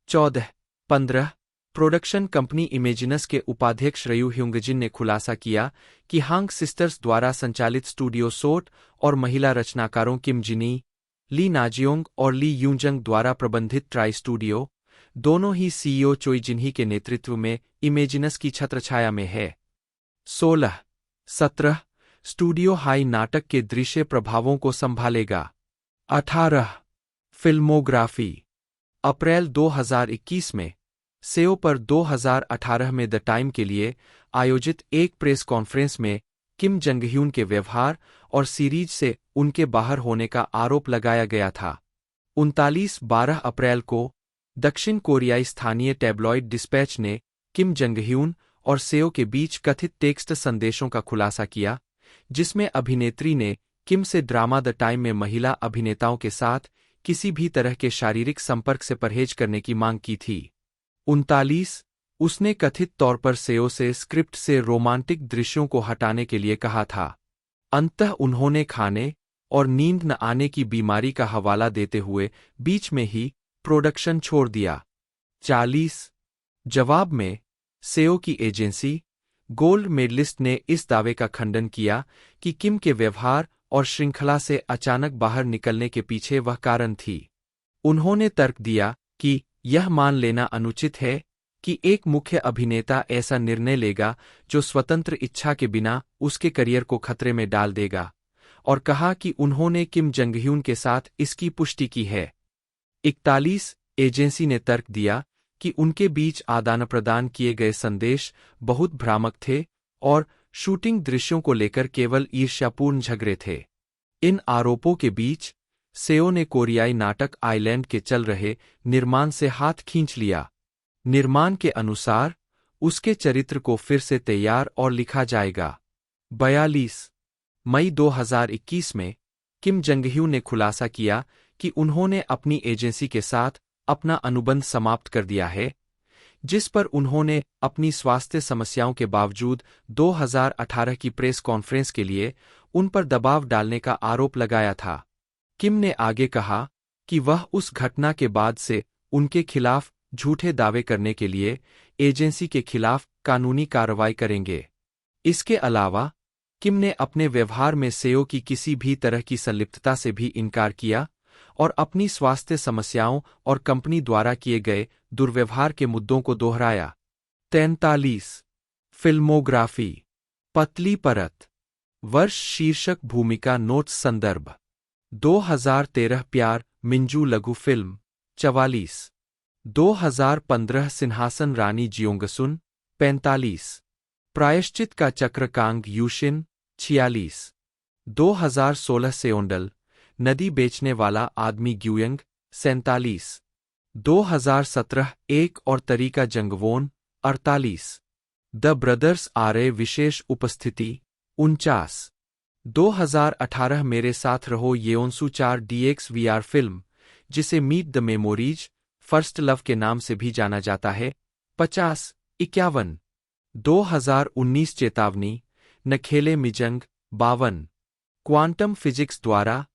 14-15 प्रोडक्शन कंपनी इमेजिनस के उपाध्यक्ष रयू ह्युंगजिन ने खुलासा किया कि हांग सिस्टर्स द्वारा संचालित स्टूडियो सोट और महिला रचनाकारों किम जिनी, ली नाजियोंग और ली यूंजंग द्वारा प्रबंधित ट्राई स्टूडियो, दोनों ही सीईओ चोई जिन्ही के नेतृत्व में इमेजिनस की छत्रछाया में है। 16-17 स्टूडियो हाई नाटक के दृश्य प्रभावों को संभालेगा। 18 फिल्मोग्राफी अप्रैल 2021 में सेओ पर 2018 में द टाइम के लिए आयोजित एक प्रेस कॉन्फ्रेंस में किम जंगह्यून के व्यवहार और सीरीज से उनके बाहर होने का आरोप लगाया गया था। 12 अप्रैल को दक्षिण कोरियाई स्थानीय टैब्लॉइड डिस्पैच ने किम जंग-ह्यून और सेओ के बीच कथित टेक्स्ट संदेशों का खुलासा किया, जिसमें अभिनेत्री ने किम से ड्रामा द टाइम में महिला अभिनेताओं के साथ किसी भी तरह के शारीरिक संपर्क से परहेज करने की मांग की थी। 39 उसने कथित तौर पर सेओ से स्क्रिप्ट से रोमांटिक दृश्यों को हटाने के लिए कहा था। अंततः उन्होंने खाने और नींद न आने की बीमारी का हवाला देते हुए बीच में ही प्रोडक्शन छोड़ दिया। 40 जवाब में सेओ की एजेंसी गोल्ड मेडलिस्ट ने इस दावे का खंडन किया कि किम के व्यवहार और श्रृंखला से अचानक बाहर निकलने के पीछे वह कारण थी। उन्होंने तर्क दिया कि यह मान लेना अनुचित है कि एक मुख्य अभिनेता ऐसा निर्णय लेगा जो स्वतंत्र इच्छा के बिना उसके करियर को खतरे में डाल देगा, और कहा कि उन्होंने किम जंग-ह्यून के साथ इसकी पुष्टि की है। 41 एजेंसी ने तर्क दिया कि उनके बीच आदान-प्रदान किए गए संदेश बहुत भ्रामक थे और शूटिंग दृश्यों को लेकर केवल ईर्ष्यापूर्ण झगड़े थे। इन आरोपों के बीच सेओ ने कोरियाई नाटक आइलैंड के चल रहे निर्माण से हाथ खींच लिया। निर्माण के अनुसार उसके चरित्र को फिर से तैयार और लिखा जाएगा। 42 मई 2021 में किम जंग-ह्यून ने खुलासा किया कि उन्होंने अपनी एजेंसी के साथ अपना अनुबंध समाप्त कर दिया है, जिस पर उन्होंने अपनी स्वास्थ्य समस्याओं के बावजूद 2018 की प्रेस कॉन्फ्रेंस के लिए उन पर दबाव डालने का आरोप लगाया था। किम ने आगे कहा कि वह उस घटना के बाद से उनके खिलाफ झूठे दावे करने के लिए एजेंसी के खिलाफ कानूनी कार्रवाई करेंगे। इसके अलावा किम ने अपने व्यवहार में सेओ की किसी भी तरह की संलिप्तता से भी इनकार किया और अपनी स्वास्थ्य समस्याओं और कंपनी द्वारा किए गए दुर्व्यवहार के मुद्दों को दोहराया। 43 फिल्मोग्राफी पतली परत वर्ष शीर्षक भूमिका नोट्स संदर्भ 2013 प्यार मिंजू लघु फिल्म 44 2015 सिंहासन रानी जियोंगसुन 45 प्रायश्चित का चक्र कांग यूशिन 46 2016 सेओंडल नदी बेचने वाला आदमी ग्यूयंग 47 2017 एक और तरीका जंगवोन 48 द ब्रदर्स आरए विशेष उपस्थिति 49 2018 मेरे साथ रहो येओन्सु 4 DX VR फिल्म, जिसे meet the memories first love के नाम से भी जाना जाता है 50 51 2019 चेतावनी न खेले मिजंग 52 क्वांटम फिजिक्स द्वारा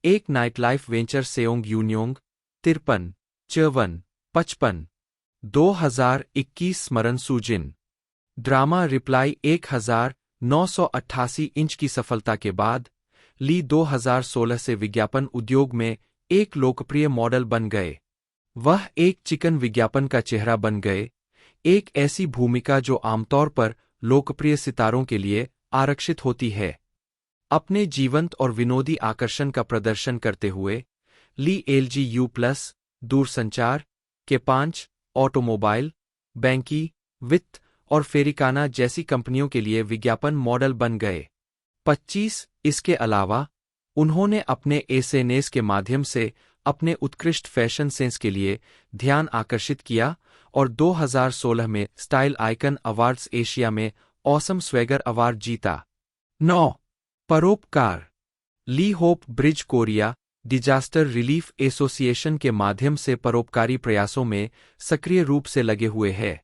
एक नाइटलाइफ वेंचर सेओंग यून्योंग 53 54 55 2021 स्मरण सुजिन ड्रामा रिप्लाई 1988 इंच की सफलता के बाद ली 2016 से विज्ञापन उद्योग में एक लोकप्रिय मॉडल बन गए। वह एक चिकन विज्ञापन का चेहरा बन गए, एक ऐसी भूमिका जो आमतौर पर लोकप्रिय सितारों के लिए आरक्षित होती है। अपने जीवंत और विनोदी आकर्षण का प्रदर्शन करते हुए ली LG U+, दूरसंचार के 5 ऑटोमोबाइल, बैंकी, वित्त और फेरिकाना जैसी कंपनियों के लिए विज्ञापन मॉडल बन गए। 25 इसके अलावा उन्होंने अपने SNS के माध्यम से अपने उत्कृष्ट फैशन सेंस के लिए ध्यान आकर्षित किया और 2016 में स्टाइल आइकन अवार्ड्स एशिया में ऑसम स्वैगर अवार्ड जीता। 9 परोपकार ली hope bridge Korea disaster relief association के माध्यम से परोपकारी प्रयासों में सक्रिय रूप से लगे हुए हैं।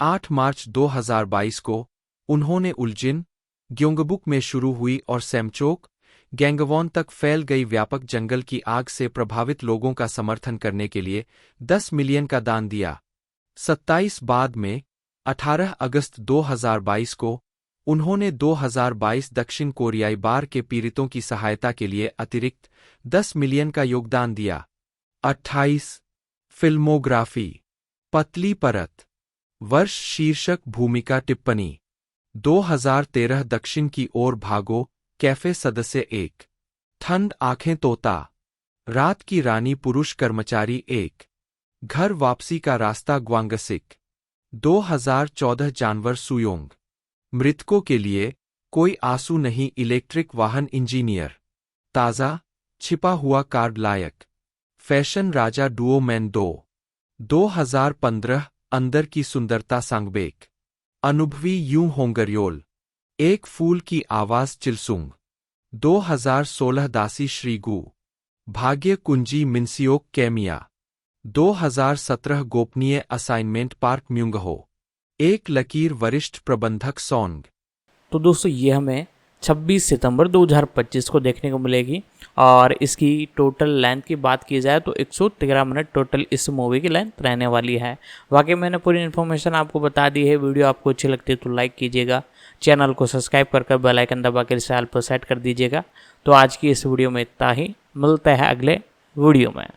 8 मार्च 2022 को उन्होंने उल्जिन ग्योंगबुक में शुरू हुई और सेमचोक गैंगवॉन तक फैल गई व्यापक जंगल की आग से प्रभावित लोगों का समर्थन करने के लिए 10 मिलियन का दान दिया। 27 बाद में 18 अगस्त 2022 को उन्होंने 2022 दक्षिण कोरियाई बाढ़ के पीड़ितों की सहायता के लिए अतिरिक्त 10 मिलियन का योगदान दिया। 28 फिल्मोग्राफी पतली परत वर्ष शीर्षक भूमिका टिप्पणी 2013 दक्षिण की ओर भागो कैफे सदस्य 1 ठंड आंखें तोता रात की रानी पुरुष कर्मचारी 1 घर वापसी का रास्ता ग्वांगसिक 2014 जानवर सुयोंग मृतकों के लिए कोई आंसू नहीं इलेक्ट्रिक वाहन इंजीनियर ताज़ा छिपा हुआ कार्ड लायक फैशन राजा डुओ मैन 2015 अंदर की सुंदरता संगबेक अनुभवी यूं होंगरियोल एक फूल की आवाज चिलसुंग 2016 दासी श्रीगु भाग्य कुंजी मिनसियोक कैमिया 2017 गोपनीय असाइनमेंट पार्क म्यूंगहो एक लकीर वरिष्ठ प्रबंधक सॉन्ग। तो दोस्तों ये हमें 26 सितंबर 2025 को देखने को मिलेगी और इसकी टोटल लेंथ की बात की जाए तो 113 मिनट टोटल इस मूवी की लेंथ रहने वाली है। वाकई मैंने पूरी इन्फॉर्मेशन आपको बता दी है। वीडियो आपको अच्छी लगती है तो लाइक कीजिएगा, चैनल को सब्सक्राइब कर बेल आइकन दबा कर इसे ऑल पर सेट कर दीजिएगा। तो आज की इस वीडियो में इतना ही, मिलते हैं अगले वीडियो में।